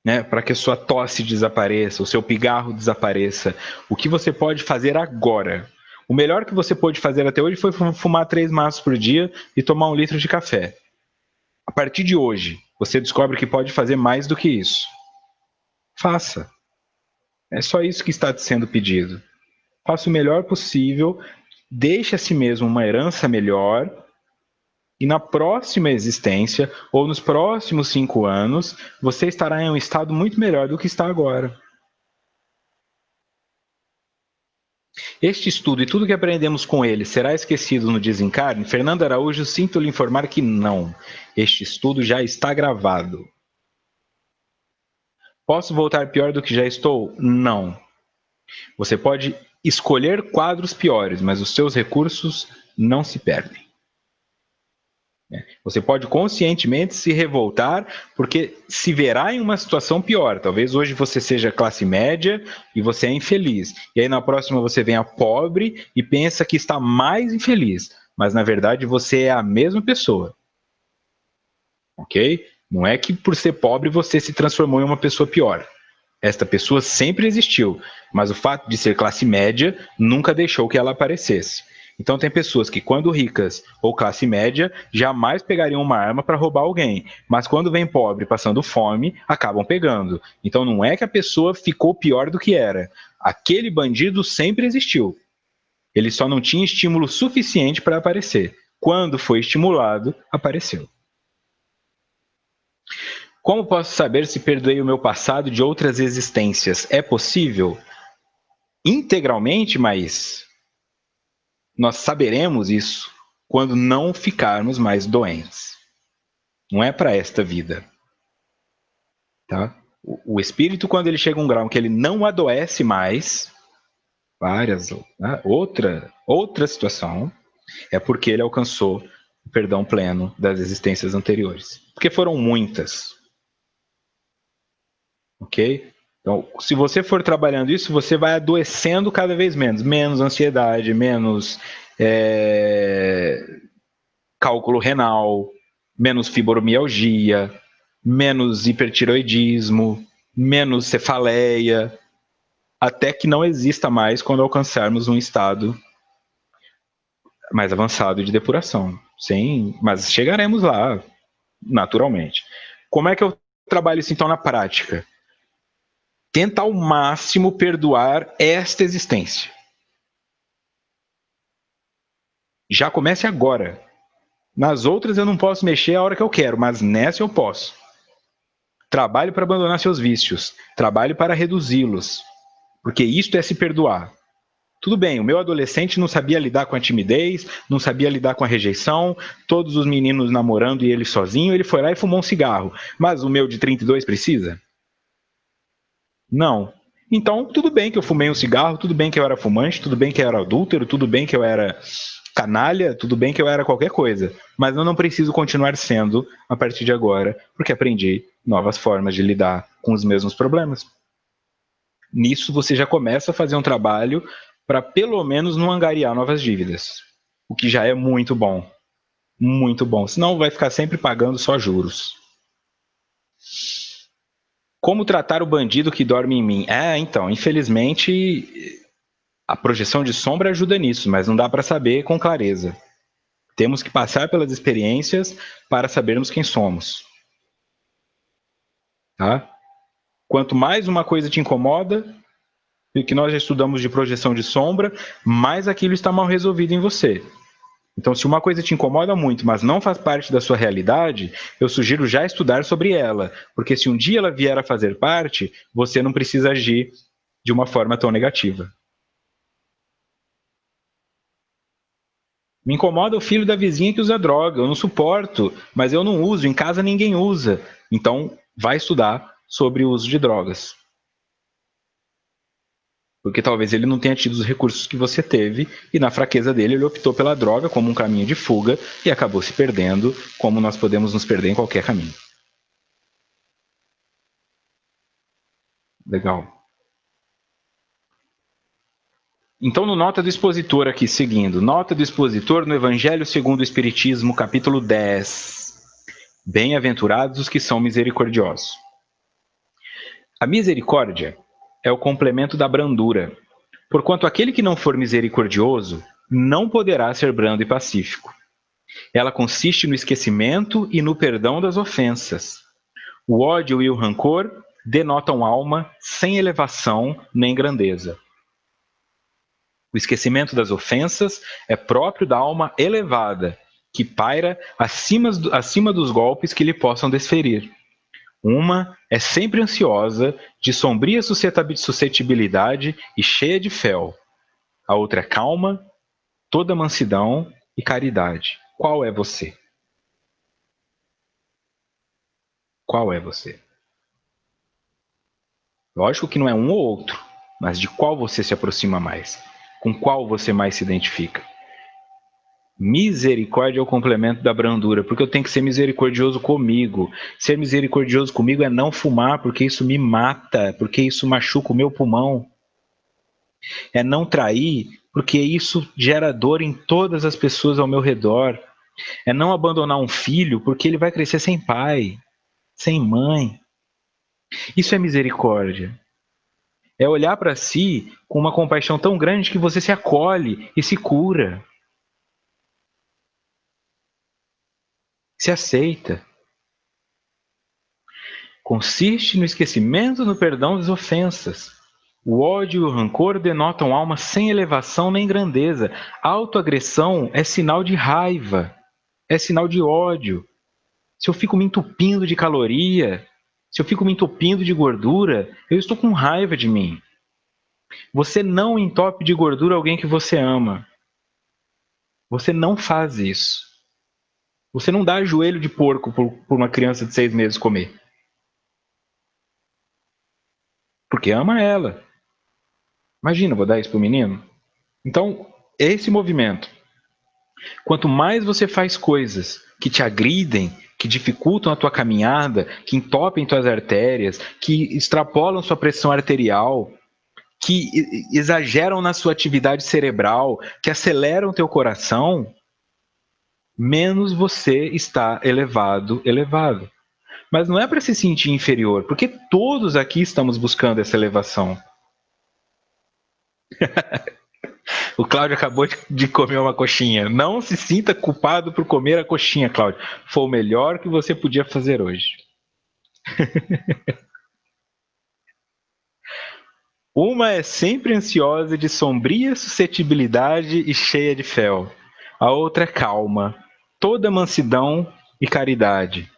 Né? Para que a sua tosse desapareça, o seu pigarro desapareça. O que você pode fazer agora? O melhor que você pôde fazer até hoje foi fumar 3 maços por dia e tomar 1 litro de café. A partir de hoje, você descobre que pode fazer mais do que isso. Faça. É só isso que está te sendo pedido. Faça o melhor possível, deixe a si mesmo uma herança melhor, e na próxima existência, ou nos próximos 5 anos, você estará em um estado muito melhor do que está agora. Este estudo e tudo que aprendemos com ele será esquecido no desencarne? Fernando Araújo, sinto lhe informar que não. Este estudo já está gravado. Posso voltar pior do que já estou? Não. Você pode escolher quadros piores, mas os seus recursos não se perdem. Você pode conscientemente se revoltar porque se verá em uma situação pior. Talvez hoje você seja classe média e você é infeliz. E aí na próxima você venha pobre e pensa que está mais infeliz. Mas na verdade você é a mesma pessoa. Ok? Não é que por ser pobre você se transformou em uma pessoa pior. Esta pessoa sempre existiu, mas o fato de ser classe média nunca deixou que ela aparecesse. Então tem pessoas que, quando ricas ou classe média, jamais pegariam uma arma para roubar alguém, mas quando vem pobre passando fome, acabam pegando. Então não é que a pessoa ficou pior do que era. Aquele bandido sempre existiu. Ele só não tinha estímulo suficiente para aparecer. Quando foi estimulado, apareceu. Como posso saber se perdoei o meu passado de outras existências? É possível? Integralmente, mas nós saberemos isso quando não ficarmos mais doentes. Não é para esta vida. Tá? O espírito, quando ele chega a um grau que ele não adoece mais, outra situação, é porque ele alcançou o perdão pleno das existências anteriores. Porque foram muitas. Ok? Então, se você for trabalhando isso, você vai adoecendo cada vez menos. Menos ansiedade, menos cálculo renal, menos fibromialgia, menos hipertiroidismo, menos cefaleia, até que não exista mais quando alcançarmos um estado mais avançado de depuração. Sim, mas chegaremos lá, naturalmente. Como é que eu trabalho isso então na prática? Tenta ao máximo perdoar esta existência. Já comece agora. Nas outras eu não posso mexer a hora que eu quero, mas nessa eu posso. Trabalhe para abandonar seus vícios. Trabalhe para reduzi-los. Porque isto é se perdoar. Tudo bem, o meu adolescente não sabia lidar com a timidez, não sabia lidar com a rejeição, todos os meninos namorando e ele sozinho, ele foi lá e fumou um cigarro. Mas o meu de 32 precisa? Não. Então, tudo bem que eu fumei um cigarro, tudo bem que eu era fumante, tudo bem que eu era adúltero, tudo bem que eu era canalha, tudo bem que eu era qualquer coisa. Mas eu não preciso continuar sendo a partir de agora, porque aprendi novas formas de lidar com os mesmos problemas. Nisso você já começa a fazer um trabalho para pelo menos não angariar novas dívidas, o que já é muito bom. Muito bom. Senão vai ficar sempre pagando só juros. Como tratar o bandido que dorme em mim? Então, infelizmente, a projeção de sombra ajuda nisso, mas não dá para saber com clareza. Temos que passar pelas experiências para sabermos quem somos. Tá? Quanto mais uma coisa te incomoda, o que nós já estudamos de projeção de sombra, mais aquilo está mal resolvido em você. Então, se uma coisa te incomoda muito, mas não faz parte da sua realidade, eu sugiro já estudar sobre ela, porque se um dia ela vier a fazer parte, você não precisa agir de uma forma tão negativa. Me incomoda o filho da vizinha que usa droga, eu não suporto, mas eu não uso, em casa ninguém usa. Então, vai estudar sobre o uso de drogas. Porque talvez ele não tenha tido os recursos que você teve, e na fraqueza dele ele optou pela droga como um caminho de fuga e acabou se perdendo, como nós podemos nos perder em qualquer caminho. Legal. Então, no Nota do Expositor aqui, seguindo. Nota do Expositor no Evangelho segundo o Espiritismo, capítulo 10. Bem-aventurados os que são misericordiosos. A misericórdia é o complemento da brandura, porquanto aquele que não for misericordioso não poderá ser brando e pacífico. Ela consiste no esquecimento e no perdão das ofensas. O ódio e o rancor denotam alma sem elevação nem grandeza. O esquecimento das ofensas é próprio da alma elevada, que paira acima dos golpes que lhe possam desferir. Uma é sempre ansiosa, de sombria suscetibilidade e cheia de fel. A outra é calma, toda mansidão e caridade. Qual é você? Qual é você? Lógico que não é um ou outro, mas de qual você se aproxima mais? Com qual você mais se identifica? Misericórdia é o complemento da brandura, porque eu tenho que ser misericordioso comigo. Ser misericordioso comigo é não fumar, porque isso me mata, porque isso machuca o meu pulmão. É não trair, porque isso gera dor em todas as pessoas ao meu redor. É não abandonar um filho, porque ele vai crescer sem pai, sem mãe. Isso é misericórdia. É olhar para si com uma compaixão tão grande que você se acolhe e se cura. Se aceita. Consiste no esquecimento e no perdão das ofensas. O ódio e o rancor denotam alma sem elevação nem grandeza. A autoagressão é sinal de raiva, é sinal de ódio. Se eu fico me entupindo de caloria, se eu fico me entupindo de gordura, eu estou com raiva de mim. Você não entope de gordura alguém que você ama. Você não faz isso. Você não dá joelho de porco por uma criança de 6 meses comer. Porque ama ela. Imagina, vou dar isso pro menino? Então, esse movimento. Quanto mais você faz coisas que te agridem, que dificultam a tua caminhada, que entopem tuas artérias, que extrapolam sua pressão arterial, que exageram na sua atividade cerebral, que aceleram teu coração, menos você está elevado. Mas não é para se sentir inferior, porque todos aqui estamos buscando essa elevação. O Cláudio acabou de comer uma coxinha. Não se sinta culpado por comer a coxinha, Cláudio. Foi o melhor que você podia fazer hoje. Uma é sempre ansiosa, de sombria suscetibilidade e cheia de fel. A outra é calma, toda mansidão e caridade.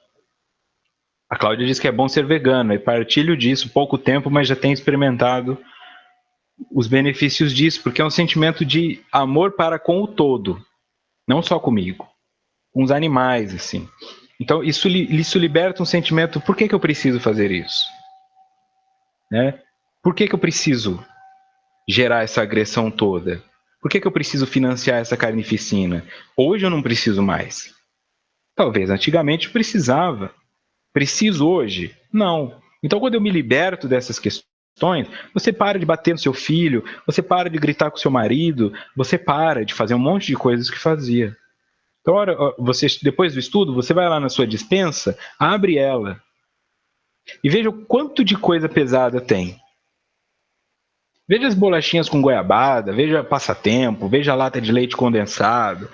A Cláudia diz que é bom ser vegana e partilho disso, pouco tempo, mas já tenho experimentado os benefícios disso, porque é um sentimento de amor para com o todo, não só comigo, com os animais, assim. Então, isso liberta um sentimento, por que eu preciso fazer isso? Né? Por que eu preciso gerar essa agressão toda? Por que eu preciso financiar essa carnificina? Hoje eu não preciso mais. Talvez antigamente precisava. Preciso hoje? Não. Então, quando eu me liberto dessas questões, você para de bater no seu filho, você para de gritar com seu marido, você para de fazer um monte de coisas que fazia. Então, você, depois do estudo, você vai lá na sua despensa, abre ela e veja o quanto de coisa pesada tem. Veja as bolachinhas com goiabada, veja passatempo, veja a lata de leite condensado.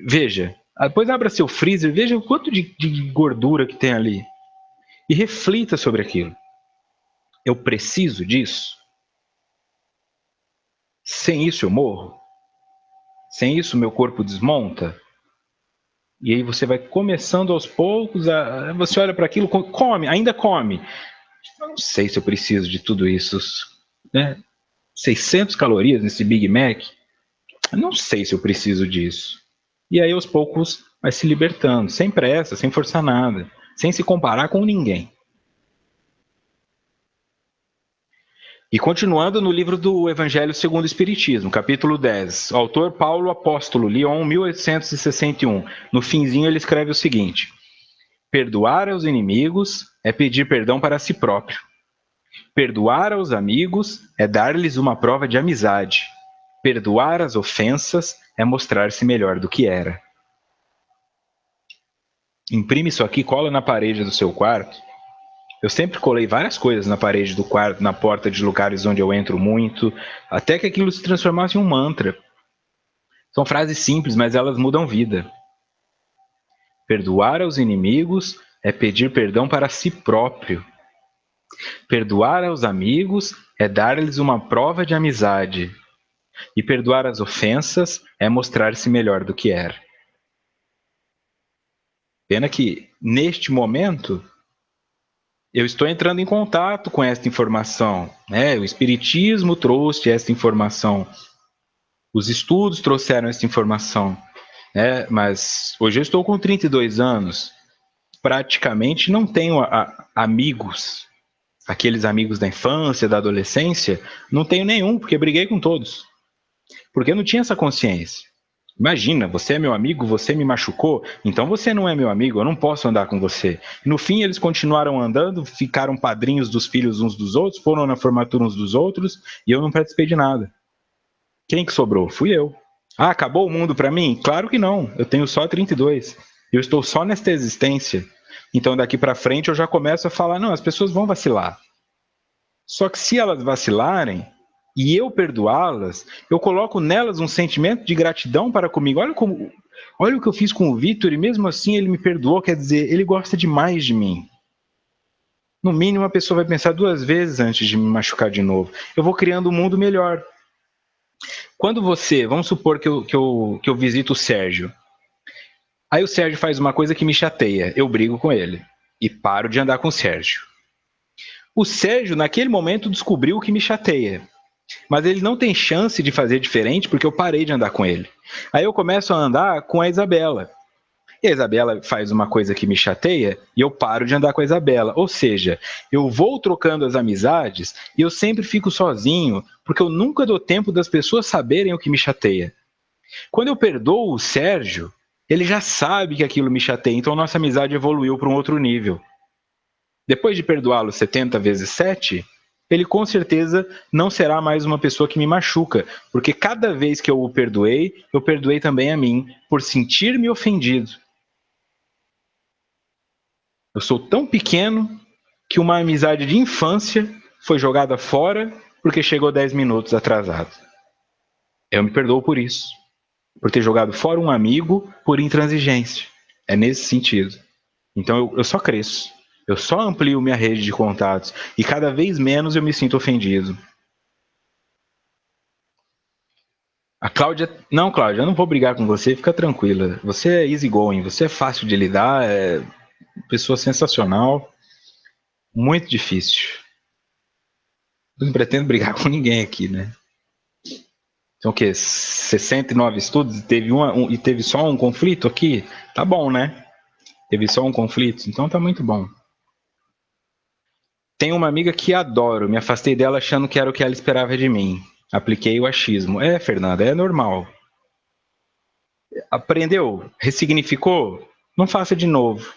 Veja. Depois abra seu freezer, veja o quanto de gordura que tem ali. E reflita sobre aquilo. Eu preciso disso? Sem isso eu morro? Sem isso meu corpo desmonta? E aí você vai começando aos poucos, você olha para aquilo, come, ainda come. Eu não sei se eu preciso de tudo isso, né? 600 calorias nesse Big Mac, eu não sei se eu preciso disso. E aí aos poucos vai se libertando, sem pressa, sem forçar nada, sem se comparar com ninguém. E continuando no livro do Evangelho segundo o Espiritismo, capítulo 10, o autor Paulo Apóstolo, Lyon, 1861. No finzinho ele escreve o seguinte: perdoar aos inimigos é pedir perdão para si próprio. Perdoar aos amigos é dar-lhes uma prova de amizade. Perdoar as ofensas é mostrar-se melhor do que era. Imprime isso aqui, cola na parede do seu quarto. Eu sempre colei várias coisas na parede do quarto, na porta de lugares onde eu entro muito, até que aquilo se transformasse em um mantra. São frases simples, mas elas mudam vida. Perdoar aos inimigos é pedir perdão para si próprio. Perdoar aos amigos é dar-lhes uma prova de amizade. E perdoar as ofensas é mostrar-se melhor do que era. Pena que, neste momento, eu estou entrando em contato com esta informação, né? O Espiritismo trouxe esta informação, os estudos trouxeram essa informação, né? Mas hoje eu estou com 32 anos, praticamente não tenho amigos, aqueles amigos da infância, da adolescência, não tenho nenhum, porque briguei com todos, porque eu não tinha essa consciência. Imagina, você é meu amigo, você me machucou, então você não é meu amigo, eu não posso andar com você. No fim, eles continuaram andando, ficaram padrinhos dos filhos uns dos outros, foram na formatura uns dos outros, e eu não participei de nada. Quem que sobrou? Fui eu. Ah, acabou o mundo para mim? Claro que não, eu tenho só 32. Eu estou só nesta existência. Então daqui para frente eu já começo a falar, não, as pessoas vão vacilar. Só que se elas vacilarem, e eu perdoá-las, eu coloco nelas um sentimento de gratidão para comigo. Olha o que eu fiz com o Vitor e mesmo assim ele me perdoou, quer dizer, ele gosta demais de mim. No mínimo a pessoa vai pensar 2 vezes antes de me machucar de novo. Eu vou criando um mundo melhor. Quando vamos supor que eu visito o Sérgio. Aí o Sérgio faz uma coisa que me chateia, eu brigo com ele e paro de andar com o Sérgio. O Sérgio, naquele momento, descobriu o que me chateia. Mas ele não tem chance de fazer diferente porque eu parei de andar com ele. Aí eu começo a andar com a Isabela. E a Isabela faz uma coisa que me chateia e eu paro de andar com a Isabela. Ou seja, eu vou trocando as amizades e eu sempre fico sozinho porque eu nunca dou tempo das pessoas saberem o que me chateia. Quando eu perdoo o Sérgio, ele já sabe que aquilo me chateia, então a nossa amizade evoluiu para um outro nível. Depois de perdoá-lo 70 vezes 7, ele com certeza não será mais uma pessoa que me machuca, porque cada vez que eu o perdoei, eu perdoei também a mim, por sentir-me ofendido. Eu sou tão pequeno que uma amizade de infância foi jogada fora porque chegou 10 minutos atrasado. Eu me perdoo por isso, por ter jogado fora um amigo por intransigência. É nesse sentido. Então eu só cresço. Eu só amplio minha rede de contatos e cada vez menos eu me sinto ofendido. A Cláudia, não, Cláudia, eu não vou brigar com você, fica tranquila. Você é easygoing, você é fácil de lidar, é pessoa sensacional, muito difícil. Eu não pretendo brigar com ninguém aqui, né? Então o quê? 69 estudos e teve só um conflito aqui? Tá bom, né? Teve só um conflito, então tá muito bom. Tenho uma amiga que adoro, me afastei dela achando que era o que ela esperava de mim. Apliquei o achismo. É, Fernanda, é normal. Aprendeu? Ressignificou? Não faça de novo.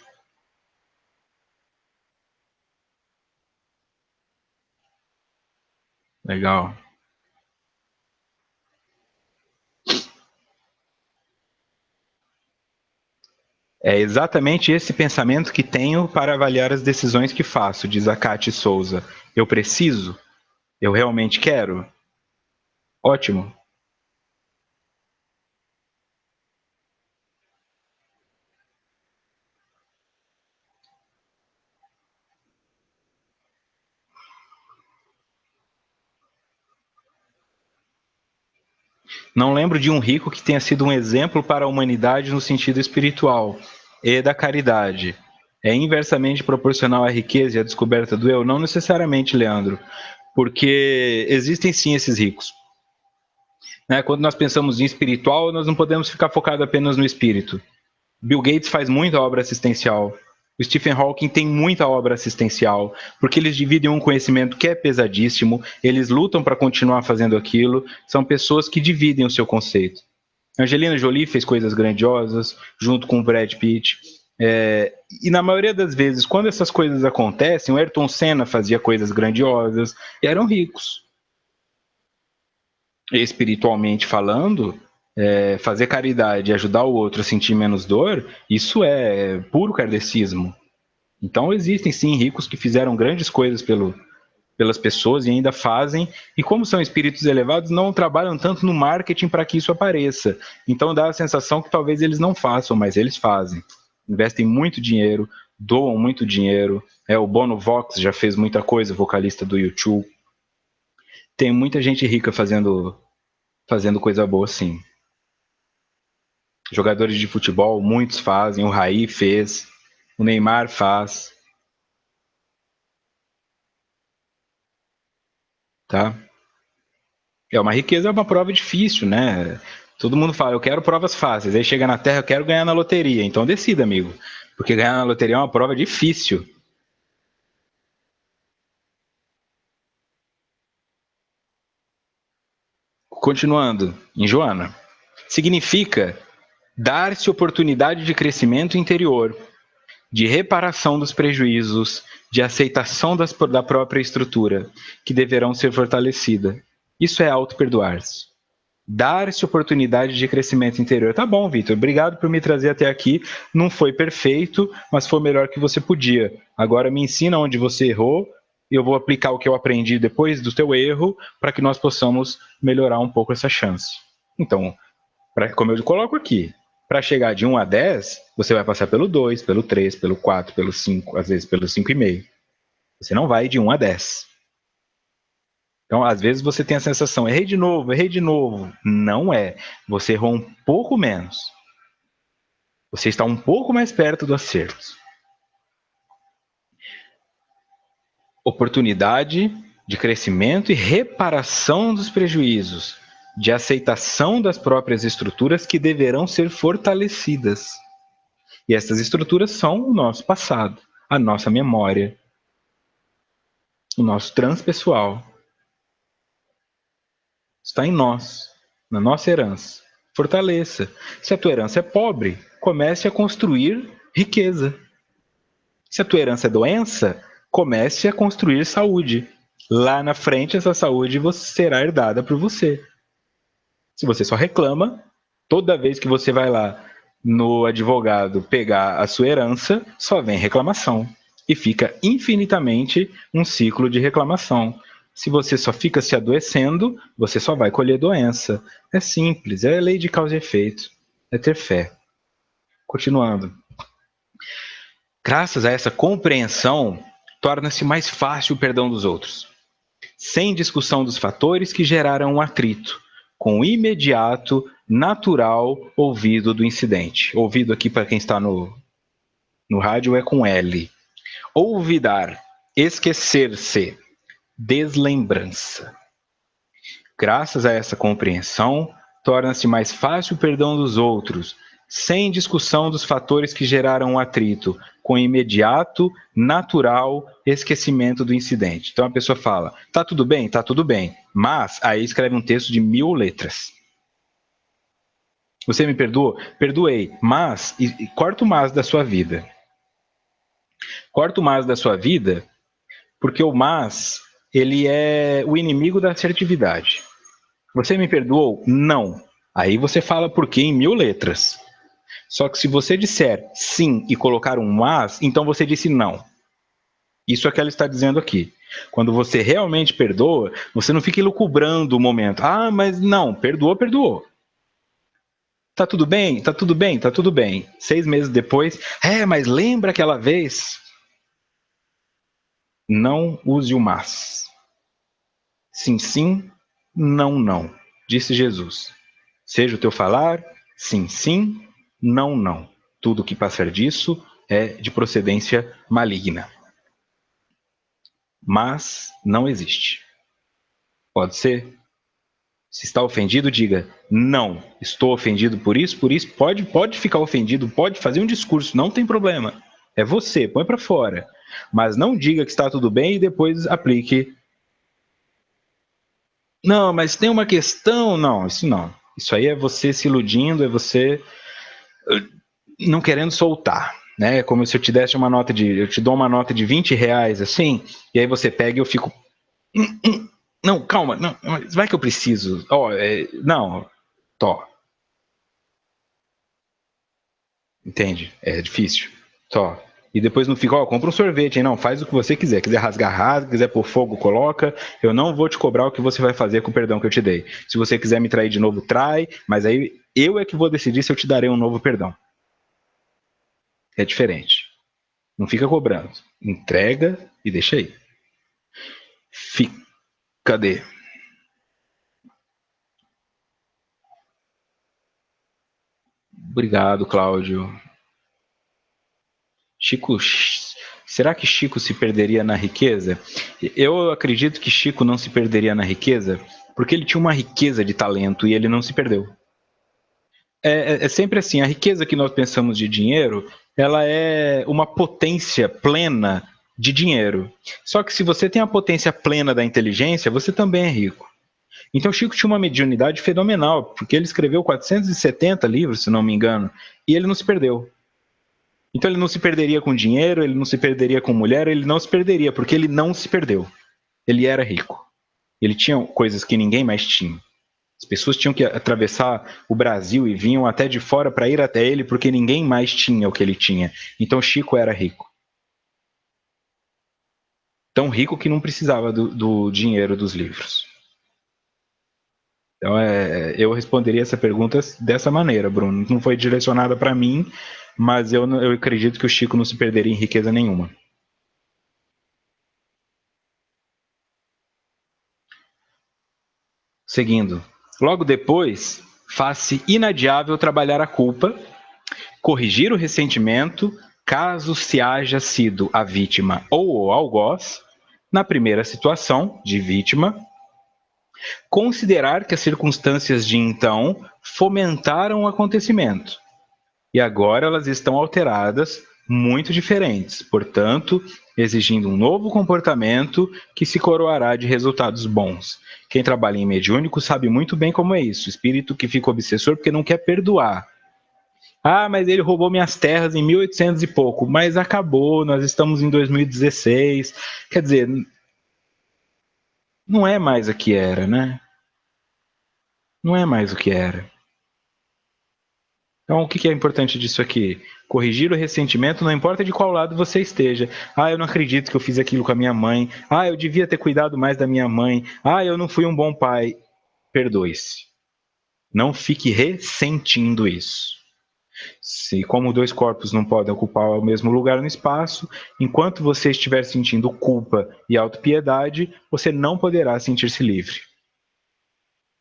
Legal. É exatamente esse pensamento que tenho para avaliar as decisões que faço, diz a Cate Souza. Eu preciso? Eu realmente quero? Ótimo. Não lembro de um rico que tenha sido um exemplo para a humanidade no sentido espiritual e da caridade. É inversamente proporcional à riqueza e à descoberta do eu? Não necessariamente, Leandro, porque existem sim esses ricos. Né? Quando nós pensamos em espiritual, nós não podemos ficar focado apenas no espírito. Bill Gates faz muita obra assistencial. O Stephen Hawking tem muita obra assistencial, porque eles dividem um conhecimento que é pesadíssimo, eles lutam para continuar fazendo aquilo, são pessoas que dividem o seu conceito. Angelina Jolie fez coisas grandiosas, junto com o Brad Pitt. E na maioria das vezes, quando essas coisas acontecem, o Ayrton Senna fazia coisas grandiosas e eram ricos. Espiritualmente falando, fazer caridade e ajudar o outro a sentir menos dor, isso é puro kardecismo. Então existem sim ricos que fizeram grandes coisas pelas pessoas e ainda fazem, e como são espíritos elevados, não trabalham tanto no marketing para que isso apareça. Então dá a sensação que talvez eles não façam, mas eles fazem. Investem muito dinheiro, doam muito dinheiro. O Bono Vox já fez muita coisa, vocalista do YouTube. Tem muita gente rica fazendo coisa boa, sim. Jogadores de futebol, muitos fazem, o Raí fez, o Neymar faz, tá? É uma riqueza, é uma prova difícil, né? Todo mundo fala, eu quero provas fáceis. Aí chega na Terra, eu quero ganhar na loteria. Então decida, amigo. Porque ganhar na loteria é uma prova difícil. Continuando, em Joana. Significa dar-se oportunidade de crescimento interior, de reparação dos prejuízos, de aceitação da própria estrutura, que deverão ser fortalecida. Isso é auto-perdoar-se. Dar-se oportunidade de crescimento interior. Tá bom, Vitor, obrigado por me trazer até aqui. Não foi perfeito, mas foi o melhor que você podia. Agora me ensina onde você errou. Eu vou aplicar o que eu aprendi depois do teu erro para que nós possamos melhorar um pouco essa chance. Então, como eu coloco aqui, para chegar de 1 a 10, você vai passar pelo 2, pelo 3, pelo 4, pelo 5, às vezes pelo 5,5. Você não vai de 1 a 10. Então, às vezes você tem a sensação, errei de novo, errei de novo. Não é. Você errou um pouco menos. Você está um pouco mais perto do acerto. Oportunidade de crescimento e reparação dos prejuízos, de aceitação das próprias estruturas que deverão ser fortalecidas. E essas estruturas são o nosso passado, a nossa memória, o nosso transpessoal. Está em nós, na nossa herança. Fortaleça. Se a tua herança é pobre, comece a construir riqueza. Se a tua herança é doença, comece a construir saúde. Lá na frente, essa saúde será herdada por você. Se você só reclama, toda vez que você vai lá no advogado pegar a sua herança, só vem reclamação. E fica infinitamente um ciclo de reclamação. Se você só fica se adoecendo, você só vai colher doença. É simples, é lei de causa e efeito. É ter fé. Continuando. Graças a essa compreensão, torna-se mais fácil o perdão dos outros, sem discussão dos fatores que geraram um atrito, com o imediato, natural ouvido do incidente. Ouvido aqui para quem está no rádio é com L. Olvidar, esquecer-se, deslembrança. Graças a essa compreensão, torna-se mais fácil o perdão dos outros, sem discussão dos fatores que geraram o atrito, com imediato, natural esquecimento do incidente. Então a pessoa fala, tá tudo bem, mas aí escreve um texto de 1000 letras. Você me perdoou? Perdoei, mas, e corta o mas da sua vida. Corta o mas da sua vida, porque o mas, ele é o inimigo da assertividade. Você me perdoou? Não. Aí você fala por quê em 1000 letras. Só que se você disser sim e colocar um mas, então você disse não. Isso é o que ela está dizendo aqui. Quando você realmente perdoa, você não fica elucubrando o momento. Ah, mas não, perdoou. Tá tudo bem? Tá tudo bem? Tá tudo bem. 6 meses depois, mas lembra aquela vez? Não use o mas. Sim, sim, não, não, disse Jesus. Seja o teu falar, sim, sim, não, não. Tudo que passar disso é de procedência maligna. Mas não existe. Pode ser? Se está ofendido, diga, não, estou ofendido por isso, pode ficar ofendido, pode fazer um discurso, não tem problema. É você, põe para fora. Mas não diga que está tudo bem e depois aplique. Não, mas tem uma questão. Não, isso não. Isso aí é você se iludindo, é você não querendo soltar. Né? Como se eu te desse uma nota eu te dou uma nota de R$ 20 assim, e aí você pega e eu fico. Não, calma, não, vai que eu preciso. Não, Tó. Entende? É difícil. Tó. E depois não fica, compra um sorvete, hein? Não, faz o que você quiser. Quiser rasgar, rasga. Quiser pôr fogo, coloca. Eu não vou te cobrar o que você vai fazer com o perdão que eu te dei. Se você quiser me trair de novo, trai. Mas aí eu é que vou decidir se eu te darei um novo perdão. É diferente. Não fica cobrando. Entrega e deixa aí. Cadê? Obrigado, Cláudio. Chico, será que Chico se perderia na riqueza? Eu acredito que Chico não se perderia na riqueza porque ele tinha uma riqueza de talento e ele não se perdeu. É sempre assim, a riqueza que nós pensamos de dinheiro, ela é uma potência plena de dinheiro. Só que se você tem a potência plena da inteligência, você também é rico. Então Chico tinha uma mediunidade fenomenal, porque ele escreveu 470 livros, se não me engano, e ele não se perdeu. Então ele não se perderia com dinheiro, ele não se perderia com mulher, ele não se perderia, porque ele não se perdeu. Ele era rico. Ele tinha coisas que ninguém mais tinha. As pessoas tinham que atravessar o Brasil e vinham até de fora para ir até ele, porque ninguém mais tinha o que ele tinha. Então Chico era rico. Tão rico que não precisava do dinheiro dos livros. Então eu responderia essa pergunta dessa maneira, Bruno. Não foi direcionada para mim, mas eu acredito que o Chico não se perderia em riqueza nenhuma. Seguindo. Logo depois, faz-se inadiável trabalhar a culpa, corrigir o ressentimento, caso se haja sido a vítima ou o algoz, na primeira situação, de vítima, considerar que as circunstâncias de então fomentaram o acontecimento, e agora elas estão alteradas, muito diferentes, portanto, exigindo um novo comportamento que se coroará de resultados bons. Quem trabalha em mediúnico sabe muito bem como é isso, o espírito que fica obsessor porque não quer perdoar. Ah, mas ele roubou minhas terras em 1800 e pouco, mas acabou, nós estamos em 2016, quer dizer, não é mais o que era, né? Não é mais o que era. Então, o que é importante disso aqui? Corrigir o ressentimento, não importa de qual lado você esteja. Ah, eu não acredito que eu fiz aquilo com a minha mãe. Ah, eu devia ter cuidado mais da minha mãe. Ah, eu não fui um bom pai. Perdoe-se. Não fique ressentindo isso. Se, como dois corpos não podem ocupar o mesmo lugar no espaço, enquanto você estiver sentindo culpa e autopiedade, você não poderá sentir-se livre.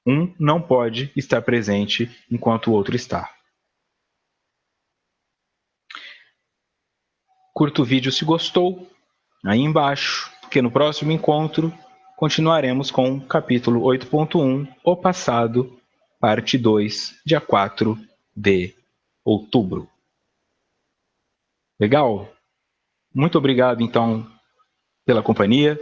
Um não pode estar presente enquanto o outro está. Curta o vídeo se gostou, aí embaixo, porque no próximo encontro continuaremos com o capítulo 8.1, O Passado, parte 2, dia 4 de outubro. Legal? Muito obrigado, então, pela companhia.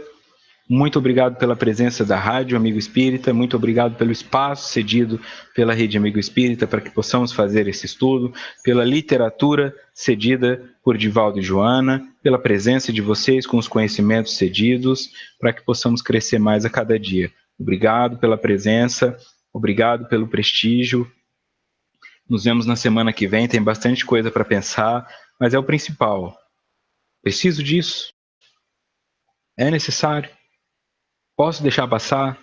Muito obrigado pela presença da Rádio Amigo Espírita, muito obrigado pelo espaço cedido pela Rede Amigo Espírita para que possamos fazer esse estudo, pela literatura cedida por Divaldo e Joana, pela presença de vocês com os conhecimentos cedidos, para que possamos crescer mais a cada dia. Obrigado pela presença, obrigado pelo prestígio. Nos vemos na semana que vem, tem bastante coisa para pensar, mas é o principal. Preciso disso? É necessário? Posso deixar passar?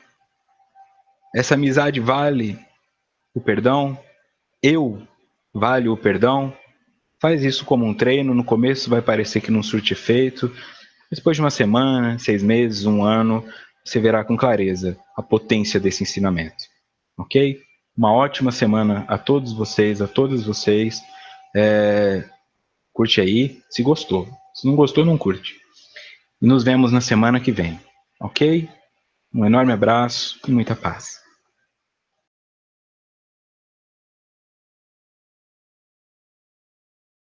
Essa amizade vale o perdão? Eu valho o perdão? Faz isso como um treino. No começo vai parecer que não surte efeito. Depois de uma semana, 6 meses, um ano, você verá com clareza a potência desse ensinamento. Ok? Uma ótima semana a todos vocês, a todas vocês. Curte aí, se gostou. Se não gostou, não curte. E nos vemos na semana que vem. Ok? Um enorme abraço e muita paz.